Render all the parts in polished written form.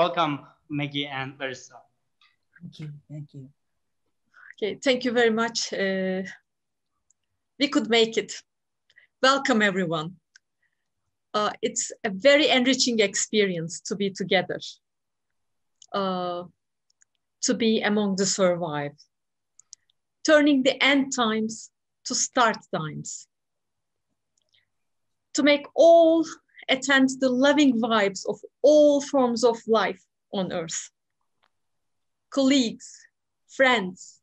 Welcome, Maggie and Larissa. Thank you. Thank you. Okay, thank you very much. We could make it. Welcome, everyone. It's a very enriching experience to be together, to be among the survived, turning the end times to start times, to make all attend the loving vibes of all forms of life on earth. Colleagues, friends,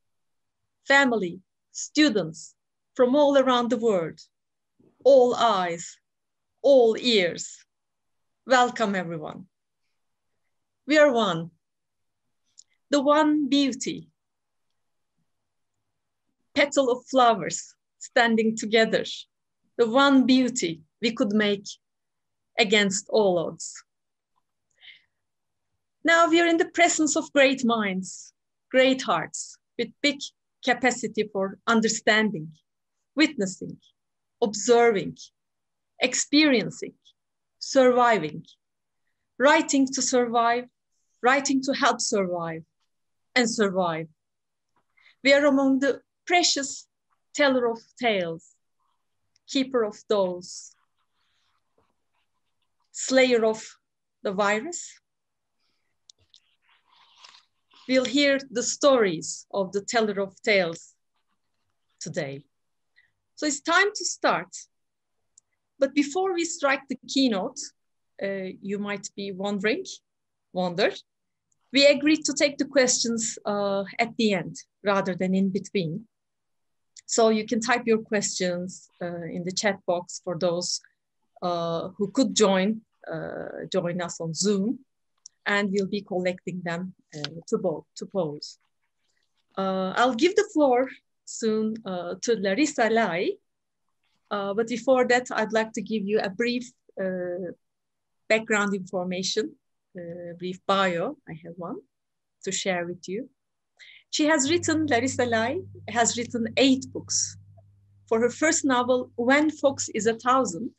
family, students from all around the world, all eyes, all ears. Welcome, everyone. We are one, the one beauty, petal of flowers standing together, the one beauty we could make against all odds. Now we are in the presence of great minds, great hearts, with big capacity for understanding, witnessing, observing, experiencing, surviving, writing to survive, writing to help survive, and survive. We are among the precious teller of tales, keeper of those, slayer of the virus. We'll hear the stories of the teller of tales today. So it's time to start. But before we strike the keynote, you might be wonder, we agreed to take the questions at the end rather than in between. So you can type your questions in the chat box for those who could join us on Zoom, and we'll be collecting them to pose. I'll give the floor soon to Larissa Lai, but before that, I'd like to give you a brief background information, brief bio. I have one to share with you. Larissa Lai has written 8 books. For her first novel, When Fox is 1,000,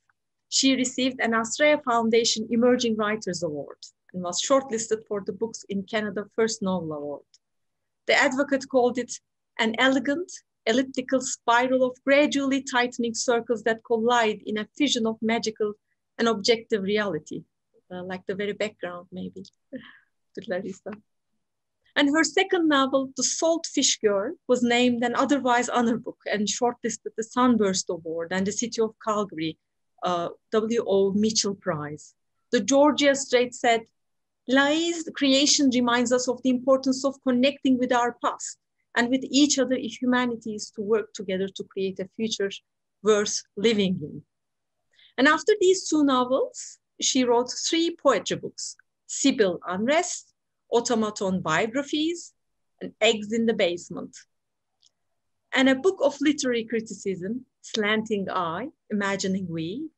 she received an Australia Foundation Emerging Writers Award and was shortlisted for the Books in Canada First Novel Award. The Advocate called it an elegant, elliptical spiral of gradually tightening circles that collide in a fusion of magical and objective reality, like the very background maybe to Larissa. And her second novel, The Saltfish Girl, was named an otherwise honor book and shortlisted the Sunburst Award and the City of Calgary W.O. Mitchell Prize. The Georgia Strait said, Lai's creation reminds us of the importance of connecting with our past and with each other if humanity is to work together to create a future worth living in. And after these 2 novels, she wrote 3 poetry books, Sibyl Unrest, Automaton Biographies, and Eggs in the Basement. And a book of literary criticism, Slanting Eye, Imagining We,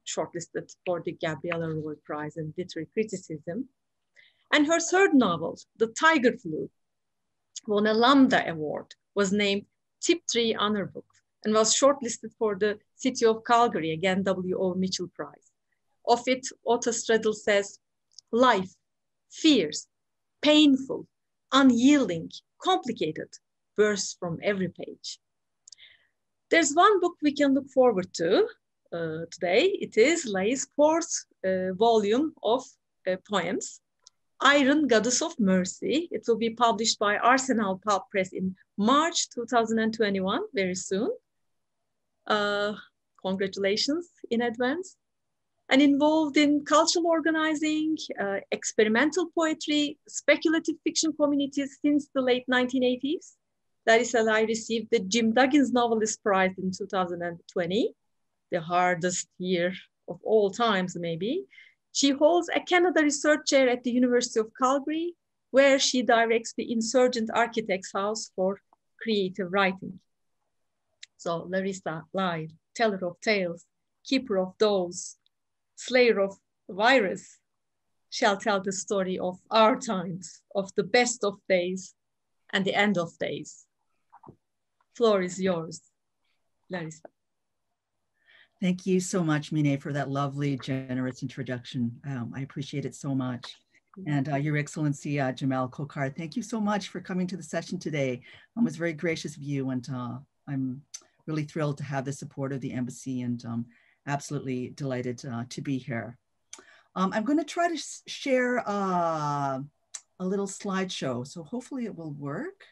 shortlisted for the Gabriella Roy Prize in Literary Criticism. And her third novel, The Tiger Flu, won a Lambda Award, was named Tiptree Honor Book, and was shortlisted for the City of Calgary, again, W.O. Mitchell Prize. Of it, Otto Straddle says, life, fierce, painful, unyielding, complicated, bursts from every page. There's one book we can look forward to today. It is Lai's 4th volume of poems, Iron Goddess of Mercy. It will be published by Arsenal Pulp Press in March 2021, very soon. Congratulations in advance. And involved in cultural organizing, experimental poetry, speculative fiction communities since the late 1980s. Larissa Lai received the Jim Duggins Novelist Prize in 2020, the hardest year of all times, maybe. She holds a Canada Research Chair at the University of Calgary, where she directs the Insurgent Architects House for Creative Writing. So Larissa Lai, teller of tales, keeper of those, slayer of the virus, shall tell the story of our times, of the best of days and the end of days. Floor is yours, Larissa. Thank you so much, Mine, for that lovely, generous introduction. I appreciate it so much. And Your Excellency Jamal Kokar, thank you so much for coming to the session today. It was very gracious of you, and I'm really thrilled to have the support of the embassy, and absolutely delighted to be here. I'm going to try to share a little slideshow, so hopefully it will work.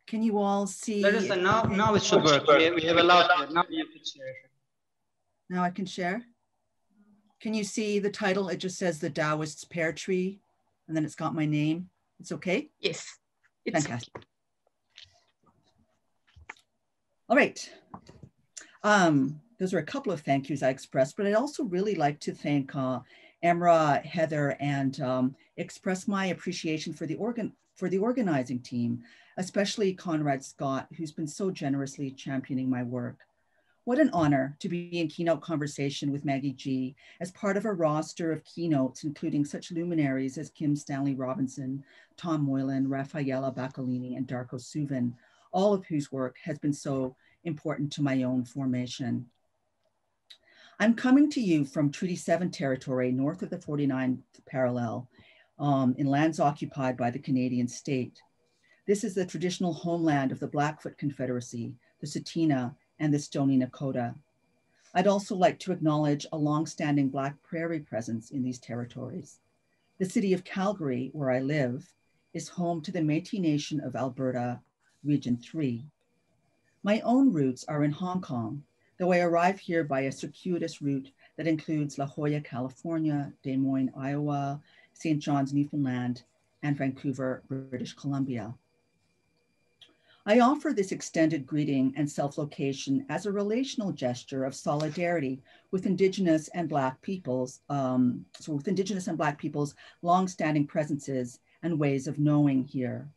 Can you all see? Larissa, now it should work. We have allowed it. Now you can share. Now I can share. Can you see the title? It just says The Taoist's Pear Tree, and then it's got my name. It's okay? Yes. It's fantastic. All right. Those are a couple of thank yous I expressed, but I'd also really like to thank Emra, Heather, and express my appreciation for the organizing team, especially Conrad Scott, who's been so generously championing my work. What an honor to be in Keynote conversation with Maggie G as part of a roster of keynotes, including such luminaries as Kim Stanley Robinson, Tom Moylan, Raffaella Bacalini, and Darko Suvin, all of whose work has been so important to my own formation. I'm coming to you from Treaty 7 territory, north of the 49th parallel, in lands occupied by the Canadian state. This is the traditional homeland of the Blackfoot Confederacy, the Tsuut'ina, and the Stoney Nakoda. I'd also like to acknowledge a longstanding Black Prairie presence in these territories. The city of Calgary, where I live, is home to the Métis Nation of Alberta, Region 3. My own roots are in Hong Kong, though I arrive here by a circuitous route that includes La Jolla, California, Des Moines, Iowa, St. John's, Newfoundland, and Vancouver, British Columbia. I offer this extended greeting and self-location as a relational gesture of solidarity with Indigenous and Black peoples, longstanding presences and ways of knowing here.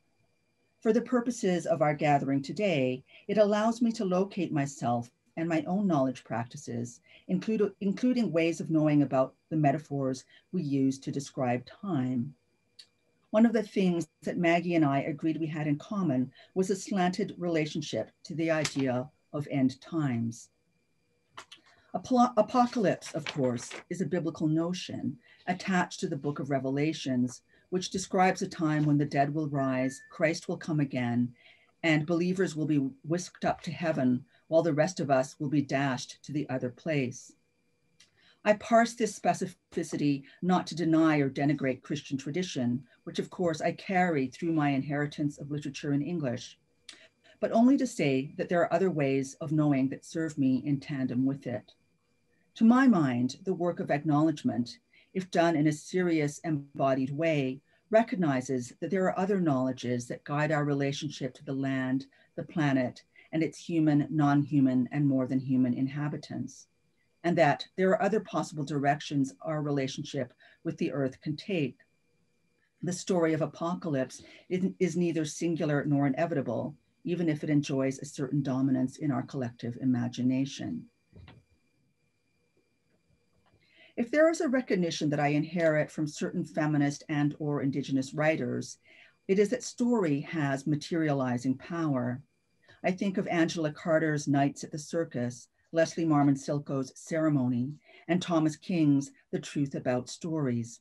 For the purposes of our gathering today, it allows me to locate myself and my own knowledge practices, including ways of knowing about the metaphors we use to describe time. One of the things that Maggie and I agreed we had in common was a slanted relationship to the idea of end times. Apocalypse, of course, is a biblical notion attached to the book of Revelations, which describes a time when the dead will rise, Christ will come again, and believers will be whisked up to heaven while the rest of us will be dashed to the other place. I parse this specificity not to deny or denigrate Christian tradition, which of course I carry through my inheritance of literature in English, but only to say that there are other ways of knowing that serve me in tandem with it. To my mind, the work of acknowledgement, if done in a serious, embodied way, recognizes that there are other knowledges that guide our relationship to the land, the planet, and its human, non-human, and more than human inhabitants, and that there are other possible directions our relationship with the earth can take. The story of apocalypse is neither singular nor inevitable, even if it enjoys a certain dominance in our collective imagination. If there is a recognition that I inherit from certain feminist and or Indigenous writers, it is that story has materializing power. I think of Angela Carter's Nights at the Circus, Leslie Marmon Silko's Ceremony, and Thomas King's The Truth About Stories.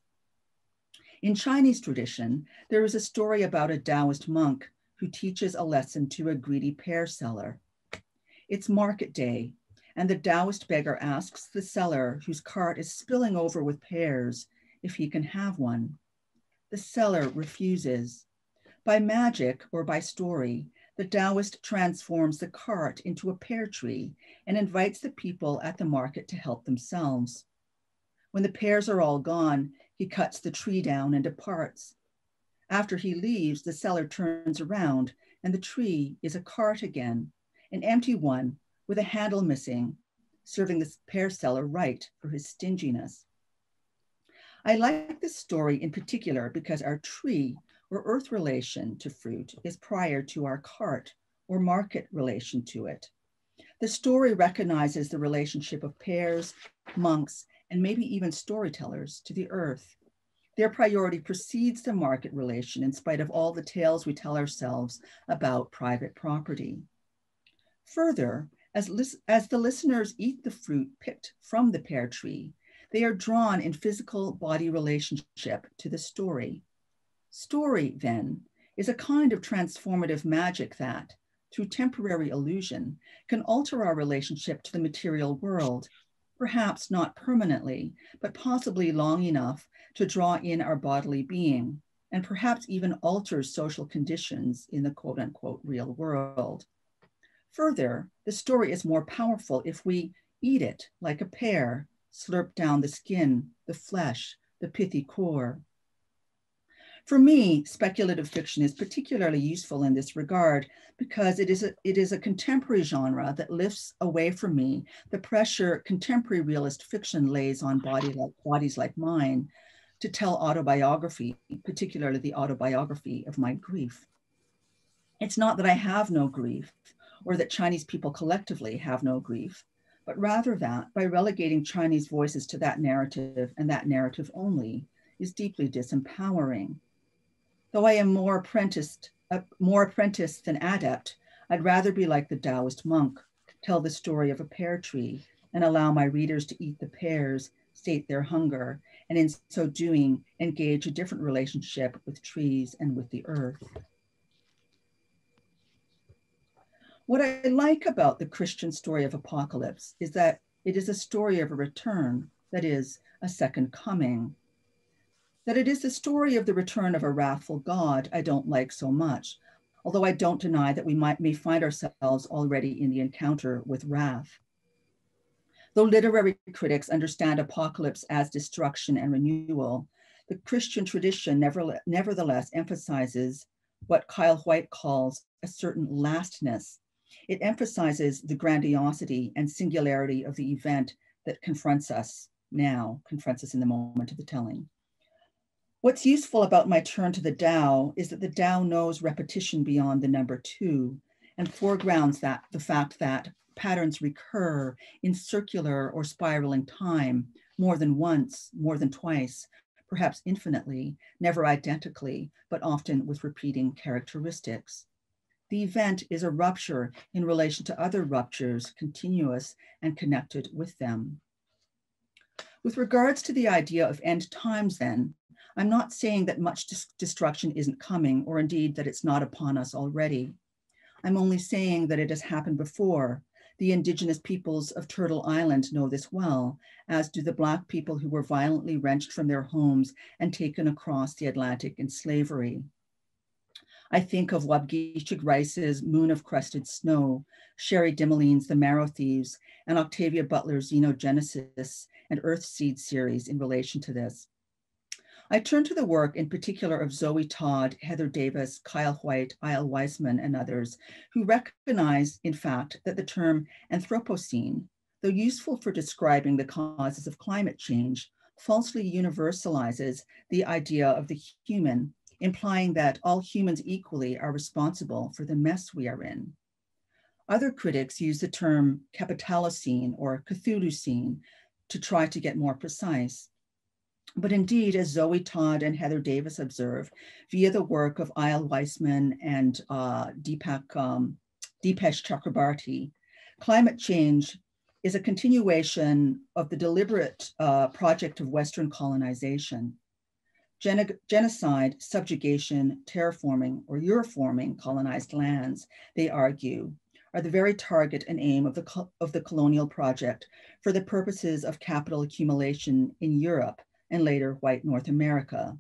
In Chinese tradition, there is a story about a Taoist monk who teaches a lesson to a greedy pear seller. It's market day, and the Taoist beggar asks the seller, whose cart is spilling over with pears, if he can have one. The seller refuses. By magic or by story, the Taoist transforms the cart into a pear tree and invites the people at the market to help themselves. When the pears are all gone, he cuts the tree down and departs. After he leaves, the seller turns around and the tree is a cart again, an empty one with a handle missing, serving the pear seller right for his stinginess. I like this story in particular because our tree or earth relation to fruit is prior to our cart or market relation to it. The story recognizes the relationship of pears, monks, and maybe even storytellers to the earth. Their priority precedes the market relation in spite of all the tales we tell ourselves about private property. Further, as the listeners eat the fruit picked from the pear tree, they are drawn in physical body relationship to the story. Story, then, is a kind of transformative magic that, through temporary illusion, can alter our relationship to the material world, perhaps not permanently, but possibly long enough to draw in our bodily being, and perhaps even alter social conditions in the quote-unquote real world. Further, the story is more powerful if we eat it like a pear, slurp down the skin, the flesh, the pithy core. For me, speculative fiction is particularly useful in this regard because it is a contemporary genre that lifts away from me the pressure contemporary realist fiction lays on bodies like mine to tell autobiography, particularly the autobiography of my grief. It's not that I have no grief or that Chinese people collectively have no grief, but rather that by relegating Chinese voices to that narrative and that narrative only is deeply disempowering. Though I am more apprentice than adept, I'd rather be like the Taoist monk, tell the story of a pear tree and allow my readers to eat the pears, sate their hunger, and in so doing, engage a different relationship with trees and with the earth. What I like about the Christian story of apocalypse is that it is a story of a return, that is, a second coming. That it is the story of the return of a wrathful God I don't like so much, although I don't deny that we may find ourselves already in the encounter with wrath. Though literary critics understand apocalypse as destruction and renewal, the Christian tradition nevertheless emphasizes what Kyle White calls a certain lastness. It emphasizes the grandiosity and singularity of the event that confronts us in the moment of the telling. What's useful about my turn to the Tao is that the Tao knows repetition beyond the number 2 and foregrounds the fact that patterns recur in circular or spiraling time more than once, more than twice, perhaps infinitely, never identically, but often with repeating characteristics. The event is a rupture in relation to other ruptures, continuous and connected with them. With regards to the idea of end times then, I'm not saying that much destruction isn't coming, or indeed that it's not upon us already. I'm only saying that it has happened before. The indigenous peoples of Turtle Island know this well, as do the Black people who were violently wrenched from their homes and taken across the Atlantic in slavery. I think of Wabgishig Rice's Moon of Crusted Snow, Sherry Dimoline's The Marrow Thieves, and Octavia Butler's Xenogenesis and Earthseed series in relation to this. I turn to the work in particular of Zoe Todd, Heather Davis, Kyle White, Isle Weisman, and others who recognize, in fact, that the term Anthropocene, though useful for describing the causes of climate change, falsely universalizes the idea of the human, implying that all humans equally are responsible for the mess we are in. Other critics use the term Capitalocene or Cthulhucene to try to get more precise. But indeed, as Zoe Todd and Heather Davis observe, via the work of Isle Weisman and Deepesh Chakrabarti, climate change is a continuation of the deliberate project of Western colonization. Genocide, subjugation, terraforming, or Euroforming colonized lands, they argue, are the very target and aim of the colonial project for the purposes of capital accumulation in Europe and later white North America.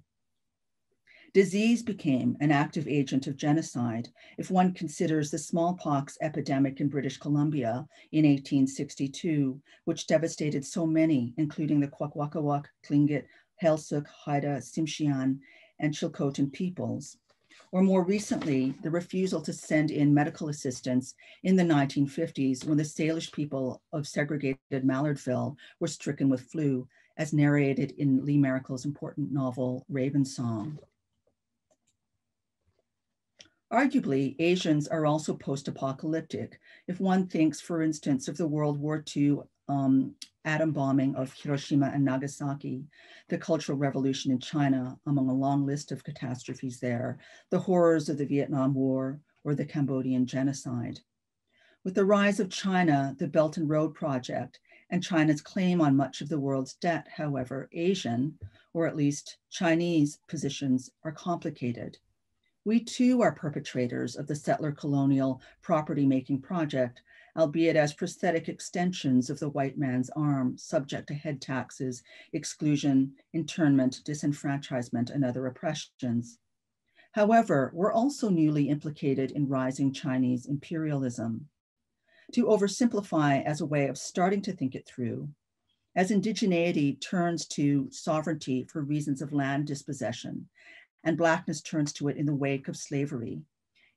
Disease became an active agent of genocide if one considers the smallpox epidemic in British Columbia in 1862, which devastated so many, including the Kwakwaka'wakw, Tlingit, Heiltsuk, Haida, Tsimshian, and Chilcotin peoples. Or more recently, the refusal to send in medical assistance in the 1950s when the Salish people of segregated Mallardville were stricken with flu, as narrated in Lee Marickel's important novel, Raven Song. Arguably, Asians are also post-apocalyptic. If one thinks, for instance, of the World War II atom bombing of Hiroshima and Nagasaki, the Cultural Revolution in China, among a long list of catastrophes there, the horrors of the Vietnam War, or the Cambodian genocide. With the rise of China, the Belt and Road Project, and China's claim on much of the world's debt, however, Asian, or at least Chinese, positions are complicated. We too are perpetrators of the settler colonial property-making project, albeit as prosthetic extensions of the white man's arm, subject to head taxes, exclusion, internment, disenfranchisement, and other oppressions. However, we're also newly implicated in rising Chinese imperialism. To oversimplify as a way of starting to think it through, as indigeneity turns to sovereignty for reasons of land dispossession, and Blackness turns to it in the wake of slavery,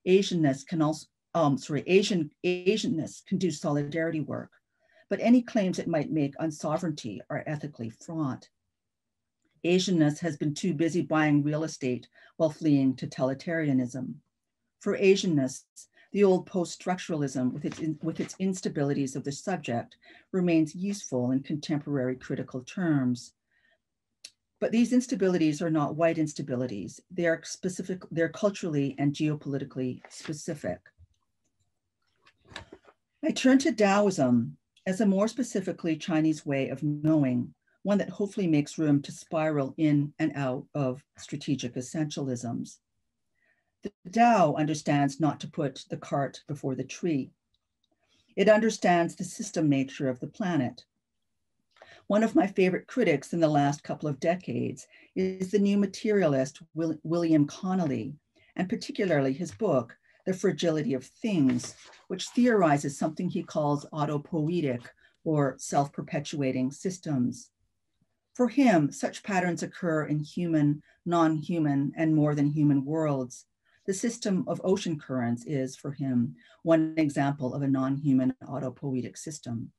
Asianness can also, Asianness can do solidarity work, but any claims it might make on sovereignty are ethically fraught. Asianness has been too busy buying real estate while fleeing totalitarianism. For Asianness, the old post-structuralism with its instabilities of the subject remains useful in contemporary critical terms. But these instabilities are not white instabilities. They are specific, they're culturally and geopolitically specific. I turn to Taoism as a more specifically Chinese way of knowing, one that hopefully makes room to spiral in and out of strategic essentialisms. The Tao understands not to put the cart before the tree. It understands the system nature of the planet. One of my favorite critics in the last couple of decades is the new materialist William Connolly, and particularly his book, The Fragility of Things, which theorizes something he calls autopoietic or self-perpetuating systems. For him, such patterns occur in human, non-human, and more than human worlds. The system of ocean currents is, for him, one example of a non-human autopoietic system.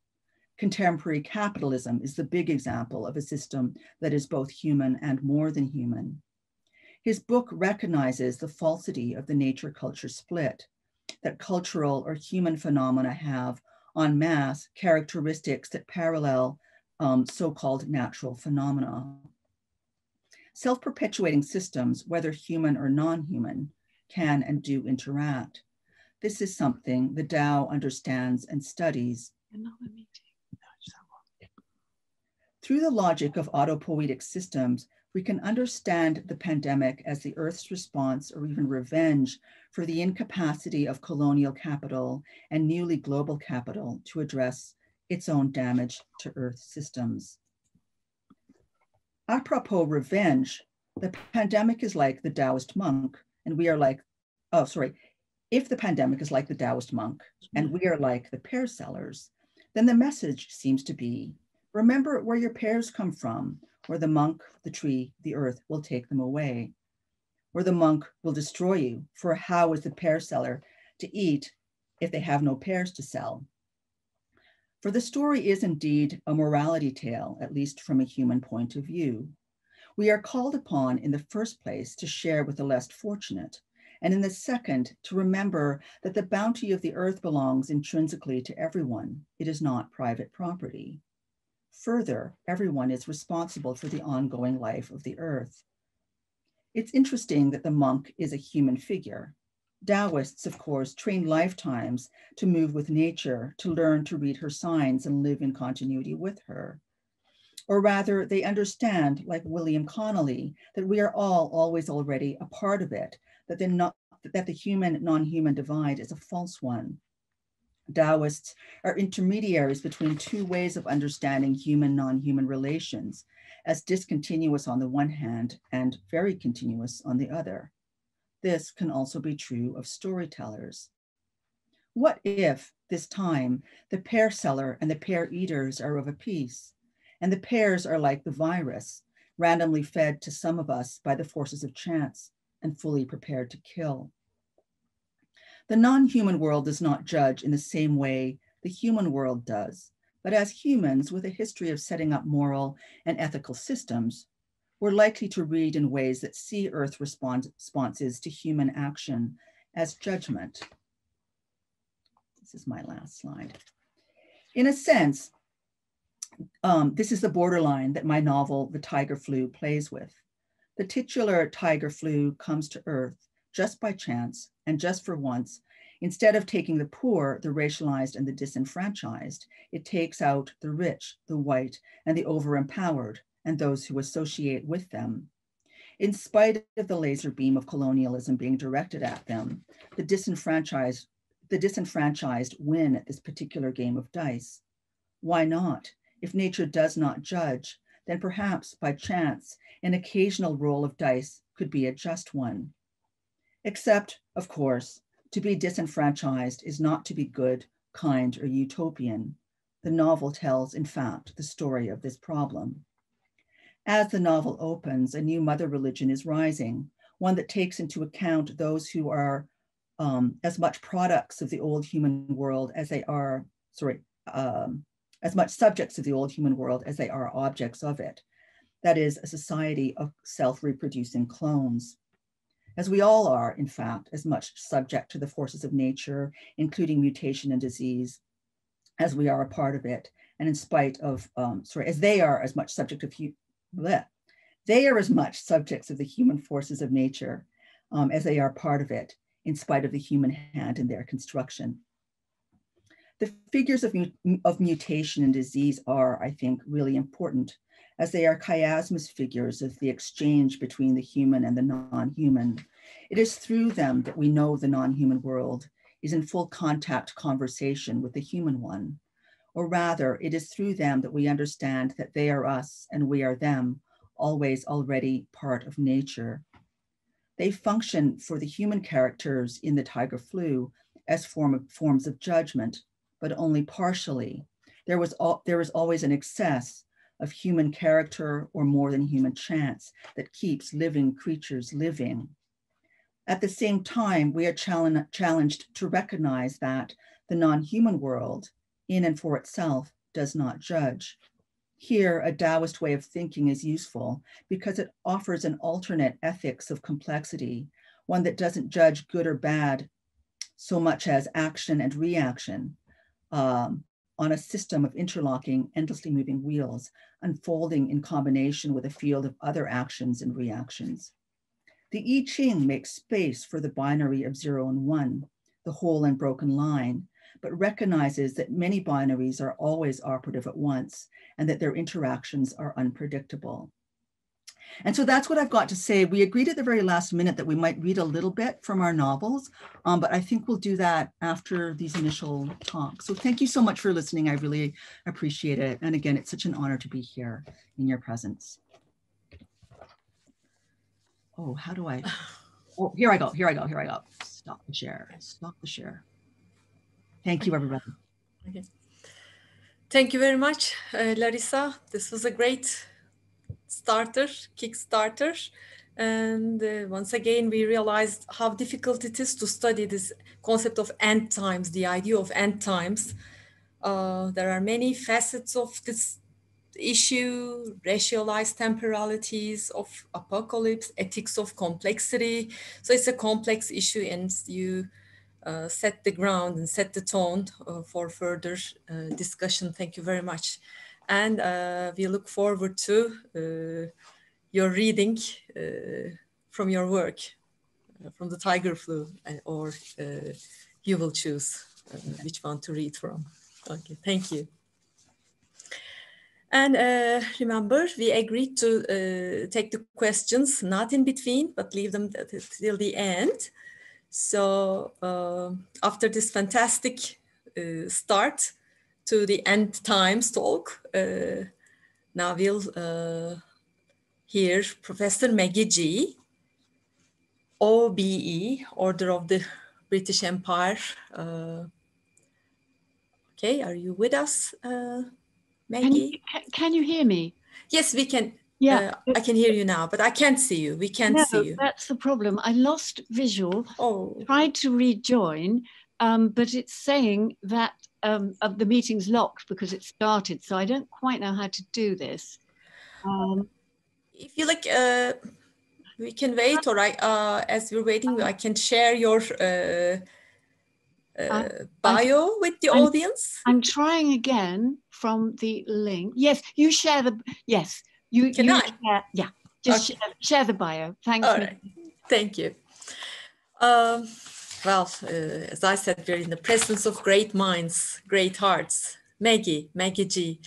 Contemporary capitalism is the big example of a system that is both human and more than human. His book recognizes the falsity of the nature-culture split, that cultural or human phenomena have, en masse, characteristics that parallel so-called natural phenomena. Self-perpetuating systems, whether human or non-human, can and do interact. This is something the Tao understands and studies. Through the logic of autopoietic systems, we can understand the pandemic as the Earth's response or even revenge for the incapacity of colonial capital and newly global capital to address its own damage to Earth systems. Apropos revenge, the pandemic is like the Taoist monk, and we are like, if the pandemic is like the Taoist monk, and we are like the pear sellers, then the message seems to be, remember where your pears come from, or the monk, the tree, the earth will take them away. Or the monk will destroy you, for how is the pear seller to eat if they have no pears to sell? For the story is indeed a morality tale, at least from a human point of view. We are called upon in the first place to share with the less fortunate, and in the second, to remember that the bounty of the earth belongs intrinsically to everyone. It is not private property. Further, everyone is responsible for the ongoing life of the earth. It's interesting that the monk is a human figure. Taoists, of course, train lifetimes to move with nature, to learn to read her signs and live in continuity with her. Or rather, they understand, like William Connolly, that we are all always already a part of it, that the human, non-human divide is a false one. Taoists are intermediaries between two ways of understanding human, non-human relations, as discontinuous on the one hand and very continuous on the other. This can also be true of storytellers. What if, this time, the pear seller and the pear eaters are of a piece, and the pears are like the virus, randomly fed to some of us by the forces of chance and fully prepared to kill? The non-human world does not judge in the same way the human world does, but as humans with a history of setting up moral and ethical systems, we're likely to read in ways that see Earth responses to human action as judgment. This is my last slide. In a sense, this is the borderline that my novel, The Tiger Flu, plays with. The titular tiger flu comes to Earth just by chance and just for once Instead of taking the poor, the racialized, and the disenfranchised, it takes out the rich, the white, and the overempowered, and those who associate with them. In spite of the laser beam of colonialism being directed at them, the disenfranchised win at this particular game of dice. Why not? If nature does not judge, then perhaps by chance, an occasional roll of dice could be a just one. Except, of course, to be disenfranchised is not to be good, kind, or utopian. The novel tells, in fact, the story of this problem. As the novel opens, a new mother religion is rising, one that takes into account those who are as much products of the old human world as they are, as much subjects of the old human world as they are objects of it. That is, a society of self-reproducing clones. As we all are, in fact, as much subject to the forces of nature, including mutation and disease, as we are a part of it, and in spite of, as they are as much subject of, they are as much subjects of the human forces of nature as they are part of it, in spite of the human hand in their construction. The figures of mutation and disease are, I think, really important, as they are chiasmus figures of the exchange between the human and the non-human. It is through them that we know the non-human world is in full contact conversation with the human one. Or rather, it is through them that we understand that they are us and we are them, always already part of nature. They function for the human characters in the tiger flu as forms of judgment, but only partially. There is always an excess of human character or more than human chance that keeps living creatures living. At the same time, we are challenged to recognize that the non-human world, in and for itself, does not judge. Here, a Taoist way of thinking is useful because it offers an alternate ethics of complexity, one that doesn't judge good or bad so much as action and reaction, on a system of interlocking, endlessly moving wheels, unfolding in combination with a field of other actions and reactions. The I Ching makes space for the binary of 0 and 1, the whole and broken line, but recognizes that many binaries are always operative at once and that their interactions are unpredictable. And so that's what I've got to say. We agreed at the very last minute that we might read a little bit from our novels, but I think we'll do that after these initial talks. So thank you so much for listening. I really appreciate it. And again, it's such an honor to be here in your presence. Oh, how do I? Oh, here I go. Stop the share. Thank you, everybody. Okay. Thank you very much, Larissa. This was a great Kickstarter. And once again, we realized how difficult it is to study this concept of end times, the idea of end times. There are many facets of this issue, racialized temporalities of apocalypse, ethics of complexity. So it's a complex issue, and you set the ground and set the tone for further discussion. Thank you very much. And we look forward to your reading from your work, from the tiger flu, or you will choose which one to read from. Okay, thank you. And remember, we agreed to take the questions not in between, but leave them till the end. So after this fantastic start to the end times talk, now we'll hear Professor Maggie G, OBE, Order of the British Empire. Okay, are you with us, Maggie? Can you hear me? Yes, we can. Yeah, I can hear you now, but I can't see you. We can't see you. That's the problem. I lost visual. Oh. Tried to rejoin, but it's saying that the meeting's locked because it started. So I don't quite know how to do this. If you like, we can wait, or as we're waiting, I can share your bio with the audience. I'm trying again from the link. Yes, you share the, yes. Can I? Share, yeah, just okay. Share the bio. Thanks. All right. Thank you. Well, as I said, we're in the presence of great minds, great hearts. Maggie G.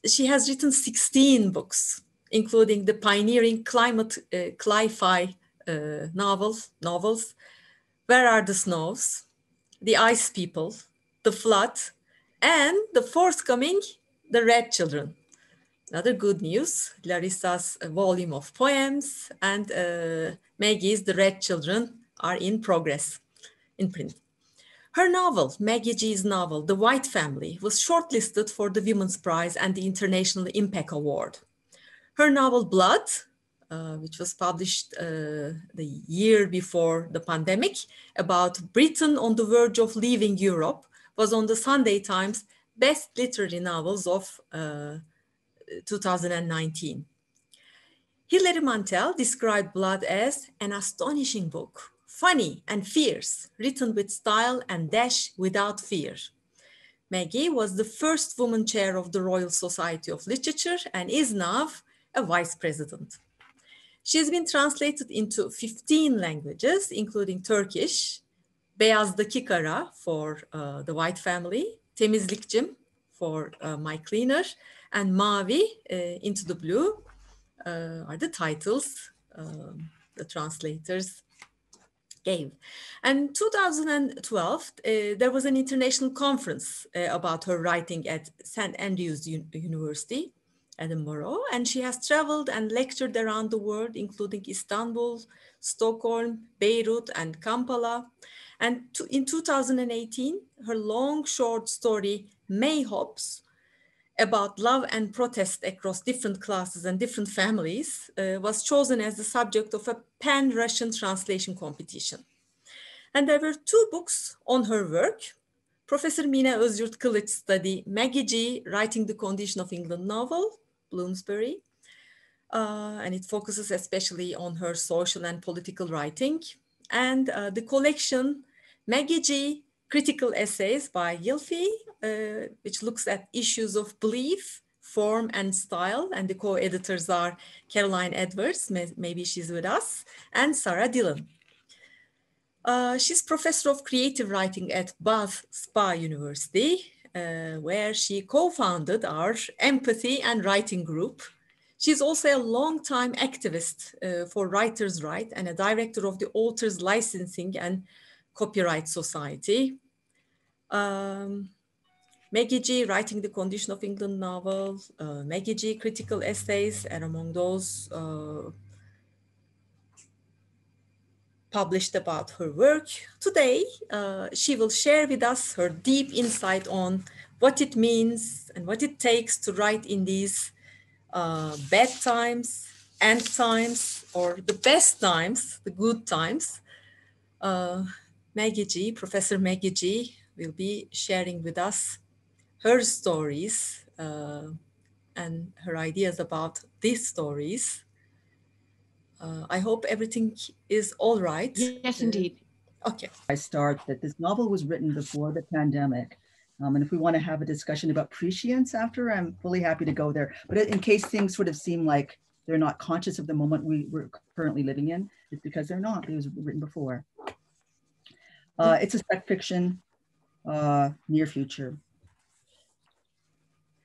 She has written 16 books, including the pioneering climate cli-fi novels, Where Are the Snows, The Ice People, The Flood, and the forthcoming The Red Children. Another good news, Larissa's volume of poems and Maggie's The Red Children are in progress, in print. Her novel, Maggie G's novel, The White Family, was shortlisted for the Women's Prize and the International Impact Award. Her novel, Blood, which was published the year before the pandemic, about Britain on the verge of leaving Europe, was on the Sunday Times Best Literary Novels of 2019. Hilary Mantel described Blood as an astonishing book, funny and fierce, written with style and dash without fear. Maggie was the first woman chair of the Royal Society of Literature and is now a vice president. She has been translated into 15 languages, including Turkish, Beyazdaki Kara for The White Family, Temizlikcim for My Cleaner, and Mavi, Into the Blue, are the titles the translators gave. And 2012, there was an international conference about her writing at St. Andrews University, Edinburgh, and she has traveled and lectured around the world, including Istanbul, Stockholm, Beirut, and Kampala. And in 2018, her long short story, Mayhops, about love and protest across different classes and different families, was chosen as the subject of a pan-Russian translation competition. And there were 2 books on her work. Professor Mine Özyurt Kılıç study Maggie G. Writing the Condition of England novel, Bloomsbury, and it focuses especially on her social and political writing. And the collection Maggie G. Critical Essays by Yilfi, which looks at issues of belief, form, and style. And the co-editors are Caroline Edwards, maybe she's with us, and Sarah Dillon. She's professor of creative writing at Bath Spa University, where she co-founded our empathy and writing group. She's also a longtime activist for Writers' Right and a director of the Authors Licensing and Copyright Society. Maggie G. Writing the Condition of England novel, Maggie G. Critical Essays, and among those published about her work. Today, she will share with us her deep insight on what it means and what it takes to write in these bad times, end times, or the best times, the good times. Maggie G, Professor Maggie G, will be sharing with us her stories and her ideas about these stories. I hope everything is all right. Yes, indeed. Okay. I start that this novel was written before the pandemic. And if we want to have a discussion about prescience after, I'm fully happy to go there. But in case things sort of seem like they're not conscious of the moment we're currently living in, it's because they're not. It was written before. It's a spec fiction, near future.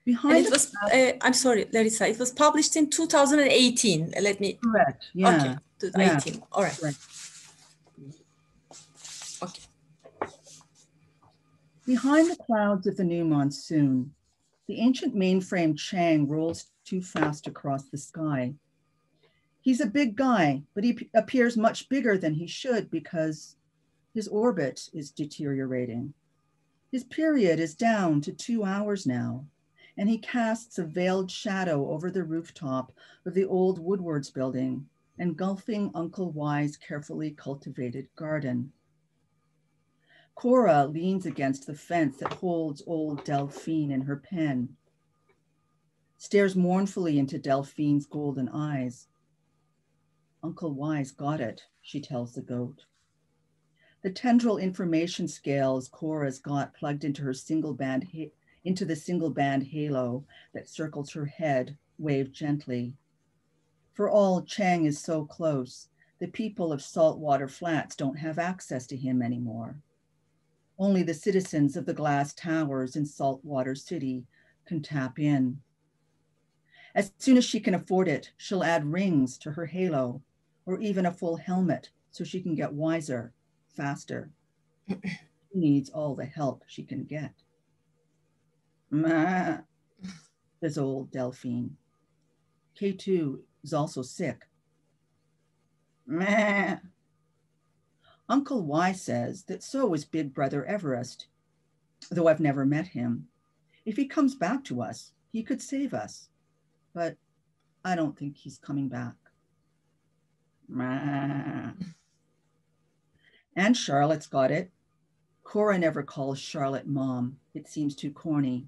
And it was, I'm sorry, Larissa, it was published in 2018. Let me. Correct, yeah. Okay, 2018, yeah. All right. Correct. Okay. Behind the clouds of the new monsoon, the ancient mainframe Chang rolls too fast across the sky. He's a big guy, but he appears much bigger than he should because his orbit is deteriorating. His period is down to 2 hours now, and he casts a veiled shadow over the rooftop of the old Woodwards building, engulfing Uncle Y's carefully cultivated garden. Cora leans against the fence that holds old Delphine in her pen, stares mournfully into Delphine's golden eyes. Uncle Y's got it, she tells the goat. The tendril information scales Cora's got plugged into her into the single band halo that circles her head, wave gently. For all Chang is so close, the people of Saltwater Flats don't have access to him anymore. Only the citizens of the glass towers in Saltwater City can tap in. As soon as she can afford it, she'll add rings to her halo, or even a full helmet so she can get wiser, faster. She needs all the help she can get. "Ma," says old Delphine. K2 is also sick. "Ma." Uncle Y says that so is Big Brother Everest, though I've never met him. If he comes back to us, he could save us, but I don't think he's coming back. "Ma." And Charlotte's got it. Cora never calls Charlotte mom. It seems too corny.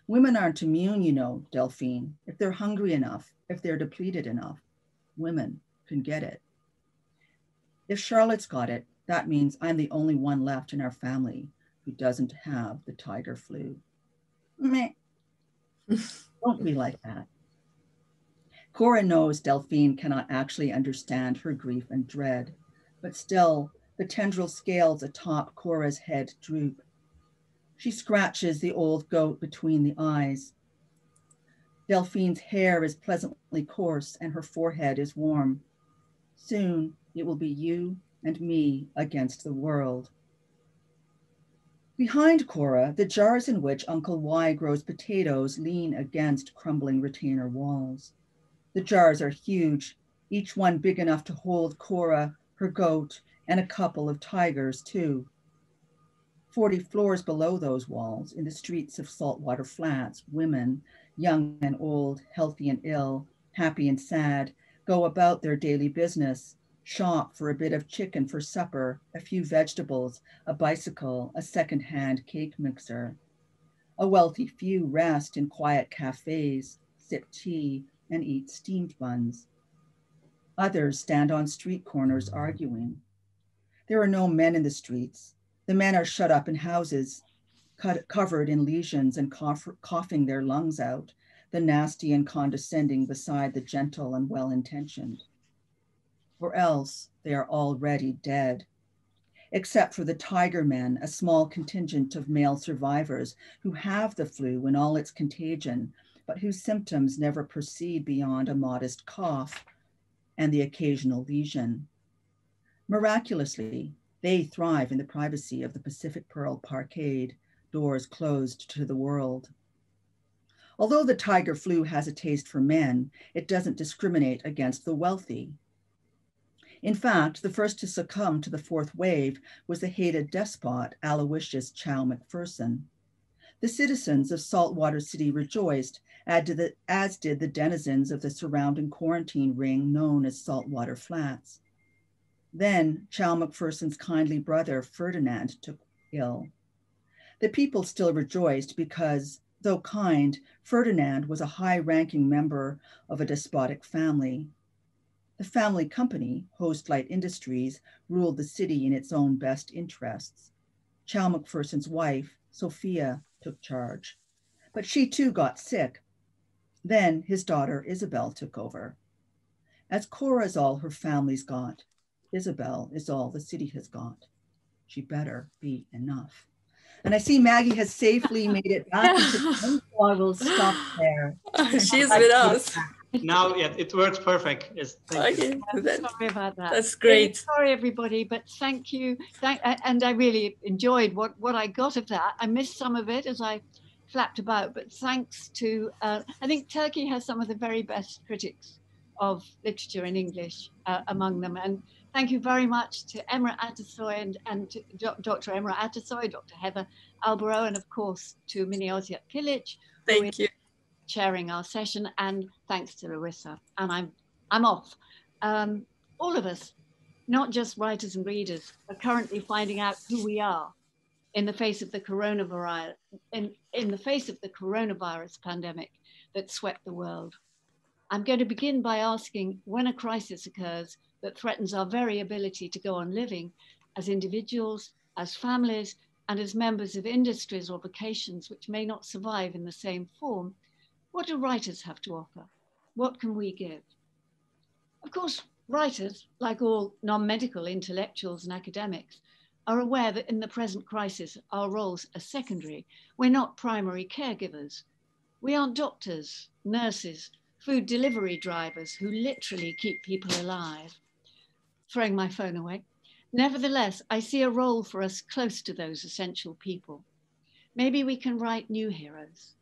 Women aren't immune, you know, Delphine. If they're hungry enough, if they're depleted enough, women can get it. If Charlotte's got it, that means I'm the only one left in our family who doesn't have the tiger flu. Meh. Don't be like that. Cora knows Delphine cannot actually understand her grief and dread, but still, the tendril scales atop Cora's head droop. She scratches the old goat between the eyes. Delphine's hair is pleasantly coarse and her forehead is warm. Soon it will be you and me against the world. Behind Cora, the jars in which Uncle Y grows potatoes lean against crumbling retainer walls. The jars are huge, each one big enough to hold Cora, her goat, and a couple of tigers too. 40 floors below those walls, in the streets of Saltwater Flats, women, young and old, healthy and ill, happy and sad, go about their daily business, shop for a bit of chicken for supper, a few vegetables, a bicycle, a second-hand cake mixer. A wealthy few rest in quiet cafes, sip tea, and eat steamed buns. Others stand on street corners arguing. There are no men in the streets. The men are shut up in houses, covered in lesions and coughing their lungs out, the nasty and condescending beside the gentle and well-intentioned. Or else they are already dead, except for the tiger men, a small contingent of male survivors who have the flu in all its contagion, but whose symptoms never proceed beyond a modest cough and the occasional lesion. Miraculously, they thrive in the privacy of the Pacific Pearl Parkade, doors closed to the world. Although the tiger flu has a taste for men, it doesn't discriminate against the wealthy. In fact, the first to succumb to the fourth wave was the hated despot, Aloysius Chow McPherson. The citizens of Saltwater City rejoiced, as did the denizens of the surrounding quarantine ring known as Saltwater Flats. Then Chow McPherson's kindly brother, Ferdinand, took ill. The people still rejoiced because, though kind, Ferdinand was a high-ranking member of a despotic family. The family company, Host Light Industries, ruled the city in its own best interests. Chow McPherson's wife, Sophia, took charge, but she too got sick. Then his daughter, Isabel, took over. As Cora is all her family's got, Isabel is all the city has got. She better be enough. And I see Maggie has safely made it back into the room, so I will stop there. She's with us. Now it works perfect. Yes, thank you. Sorry about that. That's great. Sorry, everybody, but thank you. And I really enjoyed what I got of that. I missed some of it as I flapped about, but thanks to, I think Turkey has some of the very best critics of literature in English among them. And thank you very much to Emrah Atasoy and to Dr. Emrah Atasoy, Dr. Heather Alborough, and of course to Miniosia Kilic. Thank you. Chairing our session, and thanks to Larissa. And I'm off. All of us, not just writers and readers, are currently finding out who we are in the face of the coronavirus, in the face of the coronavirus pandemic that swept the world. I'm going to begin by asking, when a crisis occurs that threatens our very ability to go on living as individuals, as families, and as members of industries or vocations which may not survive in the same form, what do writers have to offer? What can we give? Of course, Writers, like all non-medical intellectuals and academics, are aware that in the present crisis, our roles are secondary. We're not primary caregivers. We aren't doctors, nurses, food delivery drivers who literally keep people alive. Throwing my phone away. Nevertheless, I see a role for us close to those essential people. Maybe we can write new heroes.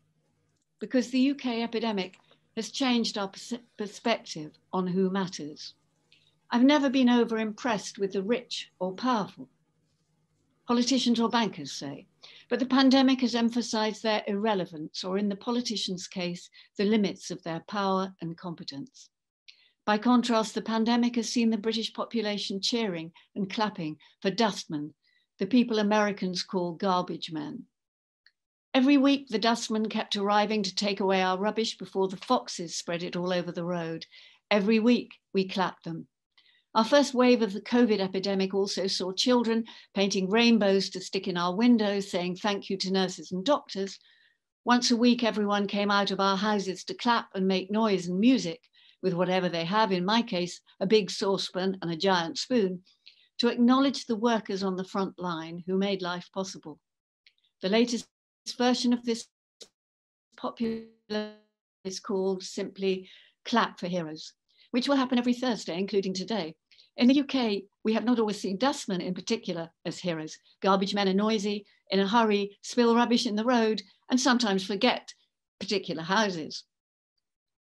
Because the UK epidemic has changed our perspective on who matters. I've never been over impressed with the rich or powerful, politicians or bankers say, but the pandemic has emphasized their irrelevance, or in the politicians' case, the limits of their power and competence. By contrast, the pandemic has seen the British population cheering and clapping for dustmen, the people Americans call garbage men. Every week, the dustmen kept arriving to take away our rubbish before the foxes spread it all over the road. Every week, we clapped them. Our first wave of the COVID epidemic also saw children painting rainbows to stick in our windows, saying thank you to nurses and doctors. Once a week, everyone came out of our houses to clap and make noise and music with whatever they have, in my case, a big saucepan and a giant spoon, to acknowledge the workers on the front line who made life possible. The latest version of this popular is called simply Clap for Heroes, which will happen every Thursday, including today. In the UK, we have not always seen dustmen in particular as heroes. Garbage men are noisy, in a hurry, spill rubbish in the road, and sometimes forget particular houses.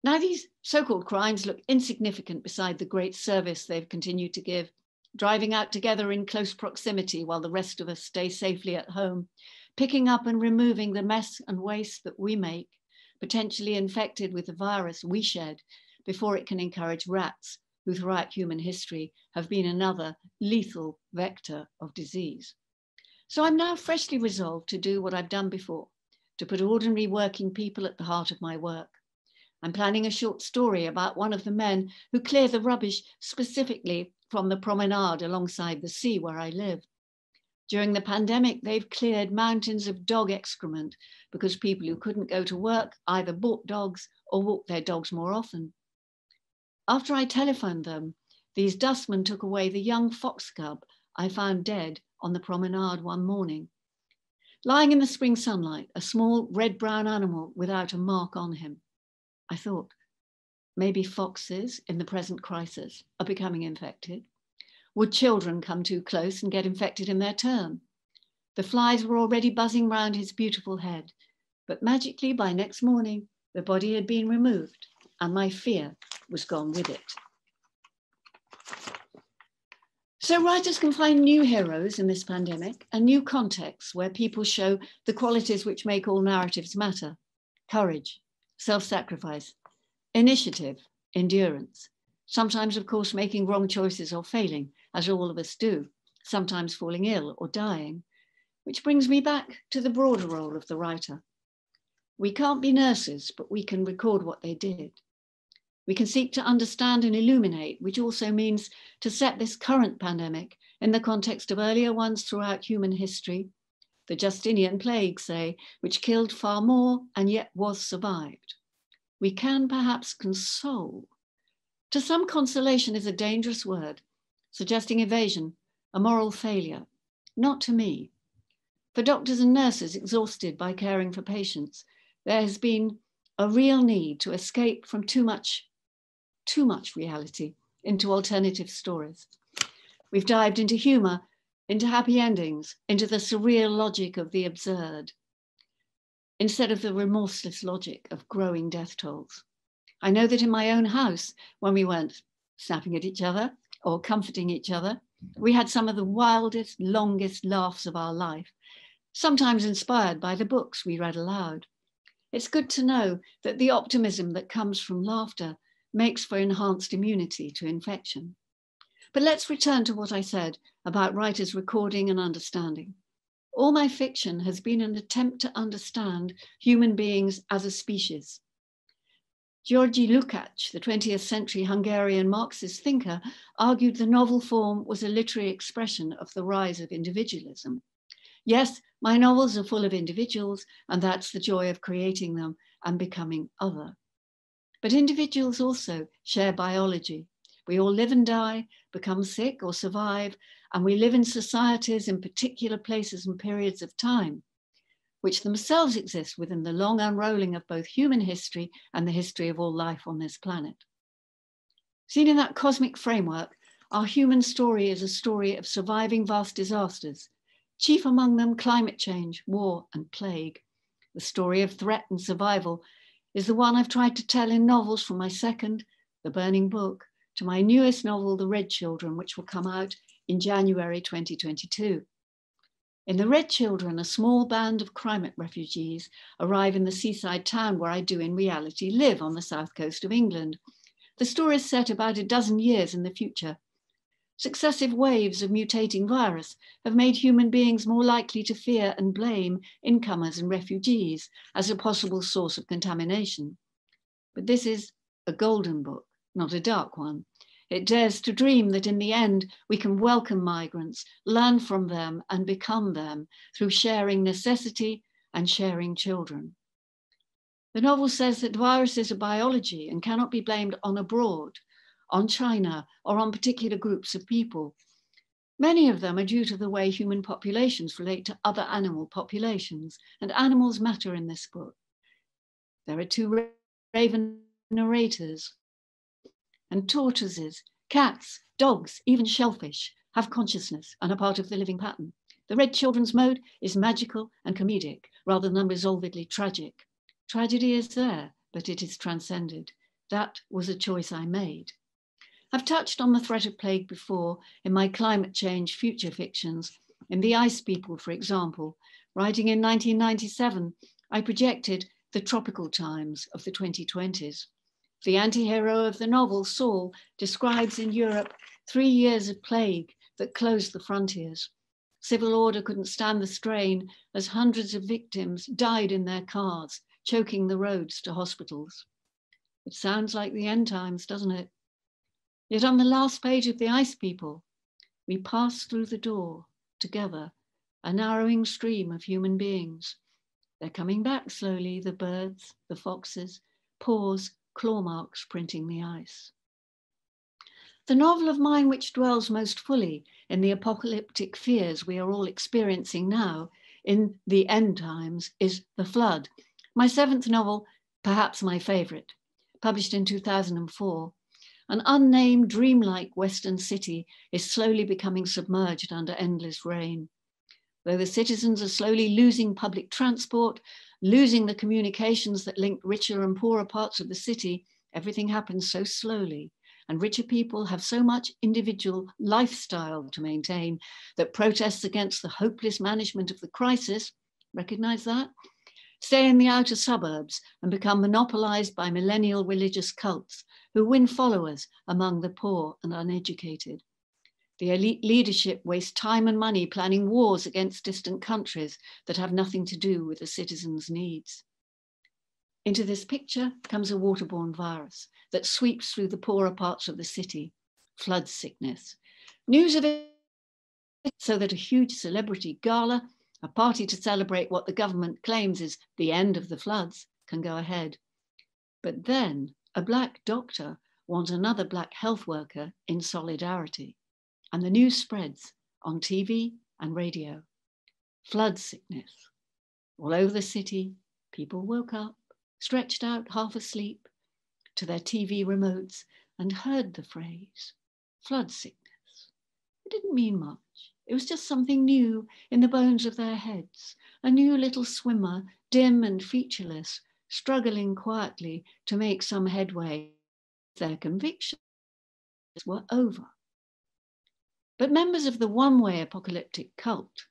Now these so-called crimes look insignificant beside the great service they've continued to give, driving out together in close proximity while the rest of us stay safely at home, picking up and removing the mess and waste that we make, potentially infected with the virus we shed, before it can encourage rats, who throughout human history have been another lethal vector of disease. So I'm now freshly resolved to do what I've done before, to put ordinary working people at the heart of my work. I'm planning a short story about one of the men who clear the rubbish specifically from the promenade alongside the sea where I live. During the pandemic, they've cleared mountains of dog excrement because people who couldn't go to work either bought dogs or walked their dogs more often. After I telephoned them, these dustmen took away the young fox cub I found dead on the promenade one morning. Lying in the spring sunlight, a small red-brown animal without a mark on him. I thought, maybe foxes in the present crisis are becoming infected. Would children come too close and get infected in their turn? The flies were already buzzing round his beautiful head, but magically by next morning, the body had been removed and my fear was gone with it. So writers can find new heroes in this pandemic and new contexts where people show the qualities which make all narratives matter: courage, self-sacrifice, initiative, endurance. Sometimes, of course, making wrong choices or failing, as all of us do, sometimes falling ill or dying, which brings me back to the broader role of the writer. We can't be nurses, but we can record what they did. We can seek to understand and illuminate, which also means to set this current pandemic in the context of earlier ones throughout human history, the Justinian plague, say, which killed far more and yet was survived. We can perhaps console. To some, consolation is a dangerous word, suggesting evasion, a moral failure. Not to me. For doctors and nurses exhausted by caring for patients, there has been a real need to escape from too much reality into alternative stories. We've dived into humor, into happy endings, into the surreal logic of the absurd, instead of the remorseless logic of growing death tolls. I know that in my own house, when we weren't snapping at each other or comforting each other, we had some of the wildest, longest laughs of our life, sometimes inspired by the books we read aloud. It's good to know that the optimism that comes from laughter makes for enhanced immunity to infection. But let's return to what I said about writers recording and understanding. All my fiction has been an attempt to understand human beings as a species. György Lukács, the 20th century Hungarian Marxist thinker, argued the novel form was a literary expression of the rise of individualism. Yes, my novels are full of individuals, and that's the joy of creating them and becoming other. But individuals also share biology, We all live and die, become sick or survive, and we live in societies in particular places and periods of time, which themselves exist within the long unrolling of both human history and the history of all life on this planet. Seen in that cosmic framework, our human story is a story of surviving vast disasters, chief among them climate change, war, and plague. The story of threat and survival is the one I've tried to tell in novels from my second, The Burning Book, to my newest novel, The Red Children, which will come out in January 2022. In The Red Children, a small band of climate refugees arrive in the seaside town where I do in reality live on the south coast of England. The story is set about a dozen years in the future. Successive waves of mutating virus have made human beings more likely to fear and blame incomers and refugees as a possible source of contamination. But this is a golden book, not a dark one. It dares to dream that in the end, we can welcome migrants, learn from them and become them through sharing necessity and sharing children. The novel says that viruses are biology and cannot be blamed on abroad, on China, or on particular groups of people. Many of them are due to the way human populations relate to other animal populations, and animals matter in this book. There are two raven narrators, and tortoises, cats, dogs, even shellfish have consciousness and are part of the living pattern. The Red Children's mode is magical and comedic rather than unresolvedly tragic. Tragedy is there, but it is transcended. That was a choice I made. I've touched on the threat of plague before in my climate change future fictions. In The Ice People, for example, writing in 1997, I projected the tropical times of the 2020s. The anti-hero of the novel, Saul, describes in Europe 3 years of plague that closed the frontiers. Civil order couldn't stand the strain as hundreds of victims died in their cars, choking the roads to hospitals. It sounds like the end times, doesn't it? Yet on the last page of The Ice People, we pass through the door together, a narrowing stream of human beings. They're coming back slowly, the birds, the foxes, paws, claw marks printing the ice. The novel of mine which dwells most fully in the apocalyptic fears we are all experiencing now in the end times is The Flood, my seventh novel, perhaps my favorite, published in 2004. An unnamed, dreamlike Western city is slowly becoming submerged under endless rain. Though the citizens are slowly losing public transport, losing the communications that link richer and poorer parts of the city, everything happens so slowly, and richer people have so much individual lifestyle to maintain that protests against the hopeless management of the crisis, recognize that? Stay in the outer suburbs and become monopolized by millennial religious cults who win followers among the poor and uneducated. The elite leadership wastes time and money planning wars against distant countries that have nothing to do with the citizens' needs. Into this picture comes a waterborne virus that sweeps through the poorer parts of the city, flood sickness. News of it so that a huge celebrity gala, a party to celebrate what the government claims is the end of the floods, can go ahead. But then a Black doctor wants another Black health worker in solidarity. And the news spreads on TV and radio. Flood sickness. All over the city, people woke up, stretched out half asleep to their TV remotes and heard the phrase, flood sickness. It didn't mean much. It was just something new in the bones of their heads, a new little swimmer, dim and featureless, struggling quietly to make some headway. Their convictions were over. But members of the one-way apocalyptic cult,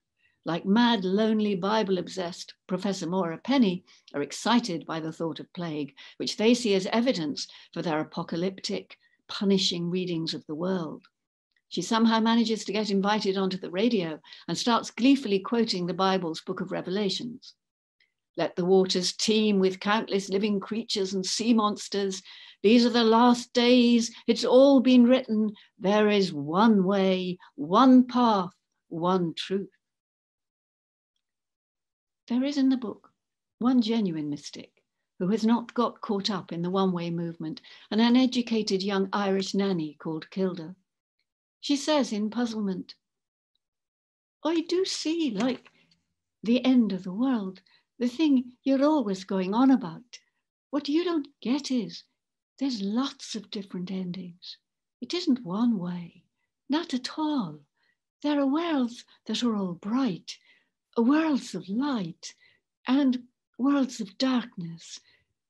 like mad, lonely, Bible-obsessed Professor Maura Penny, are excited by the thought of plague, which they see as evidence for their apocalyptic, punishing readings of the world. She somehow manages to get invited onto the radio and starts gleefully quoting the Bible's Book of Revelations. Let the waters teem with countless living creatures and sea monsters. These are the last days. It's all been written. There is one way, one path, one truth. There is in the book one genuine mystic, who has not got caught up in the one-way movement, and an educated young Irish nanny called Kilda. She says in puzzlement, I do see, like, the end of the world, the thing you're always going on about. What you don't get is there's lots of different endings. It isn't one way, not at all. There are worlds that are all bright, worlds of light and worlds of darkness,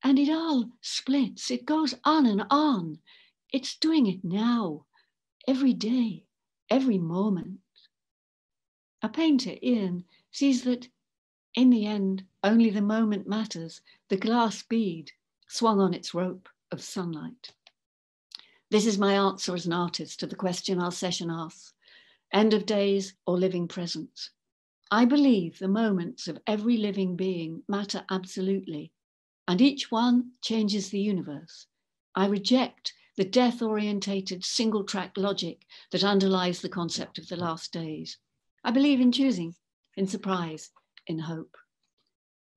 and it all splits. It goes on and on. It's doing it now, every day, every moment. A painter, Ian, sees that in the end, only the moment matters, the glass bead swung on its rope of sunlight. This is my answer as an artist to the question our session asks, end of days or living presence. I believe the moments of every living being matter absolutely, and each one changes the universe. I reject the death-orientated single-track logic that underlies the concept of the last days. I believe in choosing, in surprise, in hope.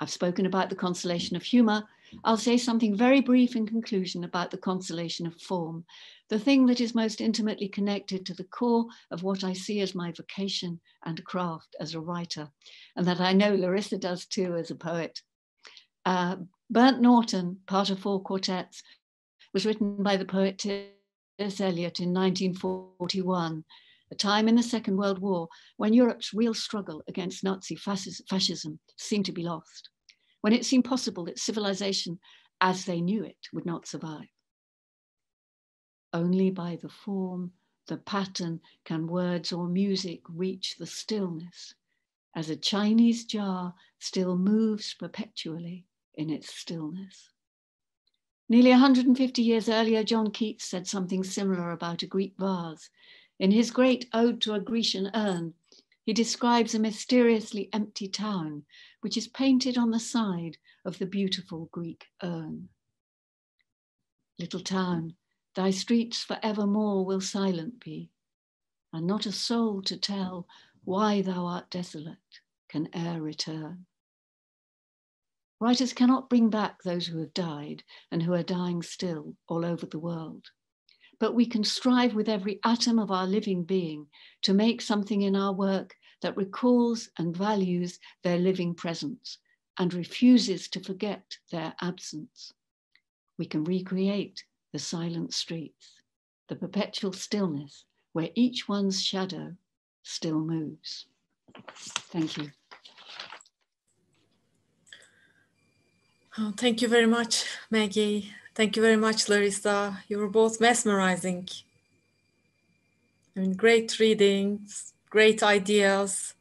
I've spoken about the constellation of humor. I'll say something very brief in conclusion about the constellation of form, the thing that is most intimately connected to the core of what I see as my vocation and craft as a writer, and that I know Larissa does too as a poet. Burnt Norton, part of 4 quartets, was written by the poet T.S. Eliot in 1941, a time in the Second World War when Europe's real struggle against Nazi fascism seemed to be lost, when it seemed possible that civilization as they knew it would not survive. Only by the form, the pattern, can words or music reach the stillness, as a Chinese jar still moves perpetually in its stillness. Nearly 150 years earlier, John Keats said something similar about a Greek vase. In his great Ode to a Grecian Urn, he describes a mysteriously empty town, which is painted on the side of the beautiful Greek urn. Little town, thy streets forevermore will silent be, and not a soul to tell why thou art desolate can e'er return. Writers cannot bring back those who have died and who are dying still all over the world. But we can strive with every atom of our living being to make something in our work that recalls and values their living presence and refuses to forget their absence. We can recreate the silent streets, the perpetual stillness where each one's shadow still moves. Thank you. Oh, thank you very much, Maggie. Thank you very much, Larissa. You were both mesmerizing. I mean, great readings, great ideas.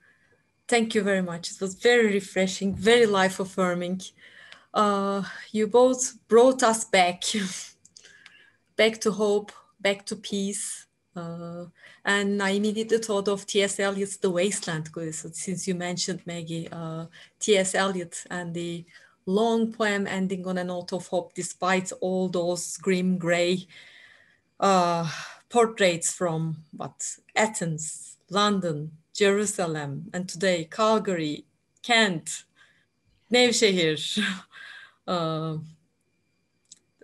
Thank you very much. It was very refreshing, very life-affirming. You both brought us back, back to hope, back to peace. And I immediately thought of T.S. Eliot's The Wasteland, since you mentioned, Maggie, T.S. Eliot and the long poem ending on a note of hope, despite all those grim gray portraits from Athens, London, Jerusalem, and today Calgary, Kent, Nevşehir,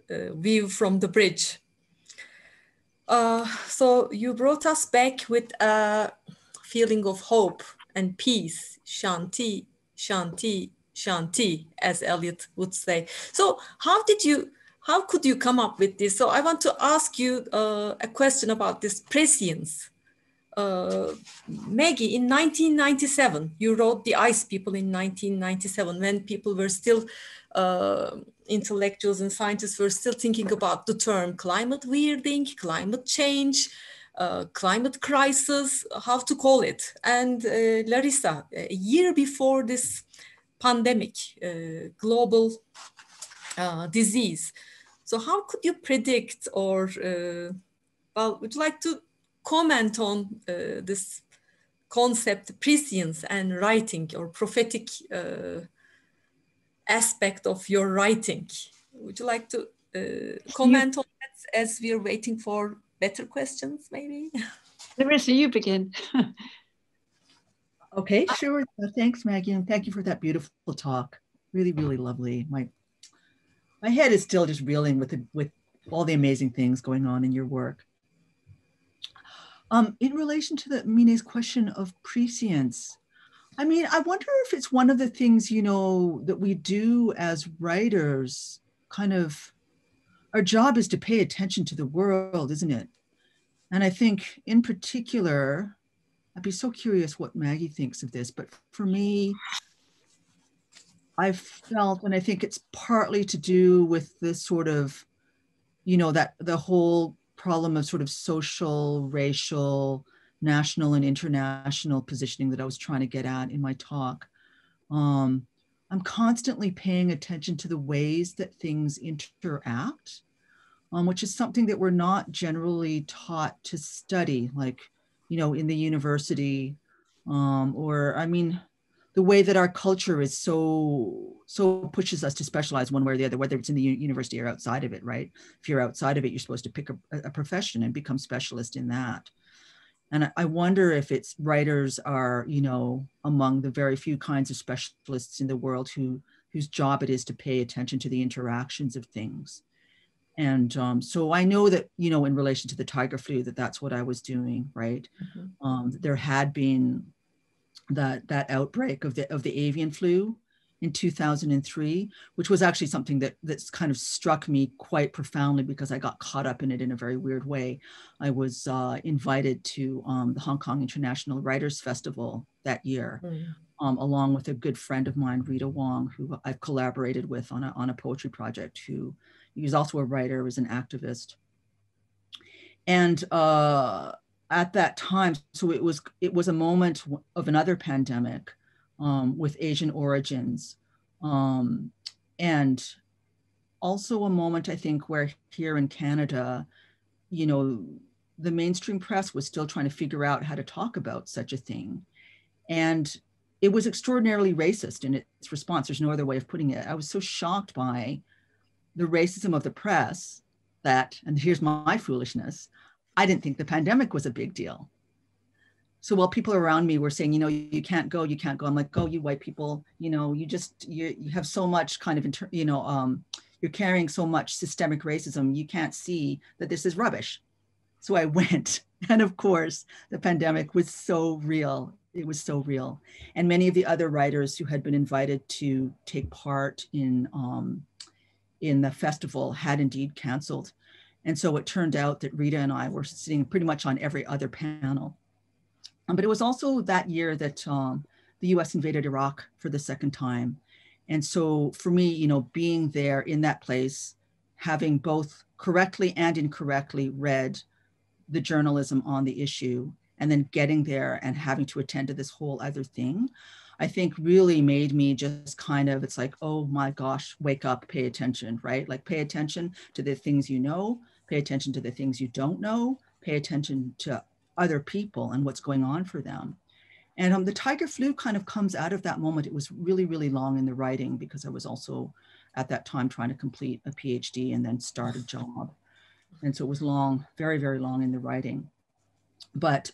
view from the bridge. So you brought us back with a feeling of hope and peace, shanti, shanti, shanti, as Eliot would say. So how could you come up with this? So I want to ask you a question about this prescience. Maggie, in 1997, you wrote The Ice People in 1997, when people were still, intellectuals and scientists were still thinking about the term climate weirding, climate change, climate crisis, how to call it. And Larissa, a year before this pandemic, global disease. So how could you predict or, would you like to comment on this concept, prescience and writing or prophetic aspect of your writing? Would you like to comment on that as we're waiting for better questions, maybe? Larissa, you begin. Okay, sure. Thanks, Maggie, and thank you for that beautiful talk. Really, really lovely. my head is still just reeling with all the amazing things going on in your work. In relation to the Mine's question of prescience, I mean, I wonder if it's one of the things, you know, that we do as writers, kind of, our job is to pay attention to the world, isn't it? And I think in particular, I'd be so curious what Maggie thinks of this, but for me, I've felt, and I think it's partly to do with this sort of, you know, that the whole problem of sort of social, racial, national and international positioning that I was trying to get at in my talk. I'm constantly paying attention to the ways that things interact, which is something that we're not generally taught to study, like, you know, in the university, or I mean, the way that our culture is so pushes us to specialize one way or the other, whether it's in the university or outside of it, right? If you're outside of it, you're supposed to pick a profession and become specialist in that. And I wonder if it's writers are, you know, among the very few kinds of specialists in the world whose job it is to pay attention to the interactions of things. And so I know that, you know, in relation to the tiger flu, that's what I was doing, right? Mm-hmm. There had been that outbreak of the avian flu in 2003, which was actually something that's kind of struck me quite profoundly because I got caught up in it in a very weird way. I was invited to the Hong Kong International Writers Festival that year, along with a good friend of mine, Rita Wong, who I've collaborated with on a poetry project, who is also a writer, was an activist. And at that time, so it was a moment of another pandemic with Asian origins, and also a moment, I think, where here in Canada, you know, the mainstream press was still trying to figure out how to talk about such a thing. And it was extraordinarily racist in its response. There's no other way of putting it. I was so shocked by the racism of the press that, and here's my foolishness, I didn't think the pandemic was a big deal. So while people around me were saying, you know, you can't go, I'm like, oh, you white people, you know, you have so much kind of, you're carrying so much systemic racism, you can't see that this is rubbish. So I went, and of course, the pandemic was so real. It was so real. And many of the other writers who had been invited to take part in the festival had indeed canceled. And so it turned out that Rita and I were sitting pretty much on every other panel. But it was also that year that the US invaded Iraq for the second time. And so for me, you know, being there in that place, having both correctly and incorrectly read the journalism on the issue, and then getting there and having to attend to this whole other thing, I think really made me just kind of, it's like, oh my gosh, wake up, pay attention, right? Like pay attention to the things you know, pay attention to the things you don't know, pay attention to other people and what's going on for them. And the tiger flu kind of comes out of that moment. It was really, really long in the writing because I was also at that time trying to complete a PhD and then start a job. And so it was long, very, very long in the writing. But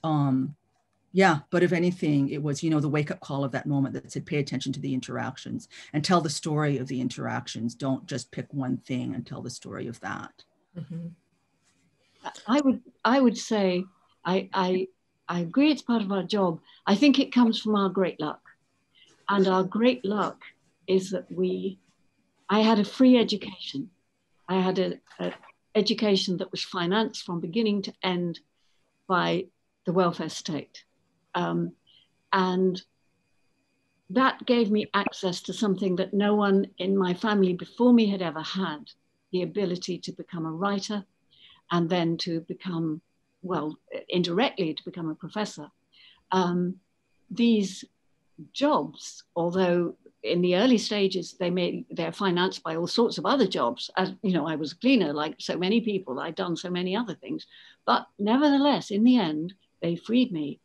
yeah, but if anything, it was, you know, the wake up call of that moment that said, pay attention to the interactions and tell the story of the interactions. Don't just pick one thing and tell the story of that. Mm-hmm. I would say, I agree it's part of our job. I think it comes from our great luck. And our great luck is that I had a free education. I had an education that was financed from beginning to end by the welfare state. And that gave me access to something that no one in my family before me had ever had, the ability to become a writer and then to become, well, indirectly to become a professor. These jobs, although in the early stages, they're financed by all sorts of other jobs. As you know, I was a cleaner like so many people, I'd done so many other things, but nevertheless, in the end, they freed me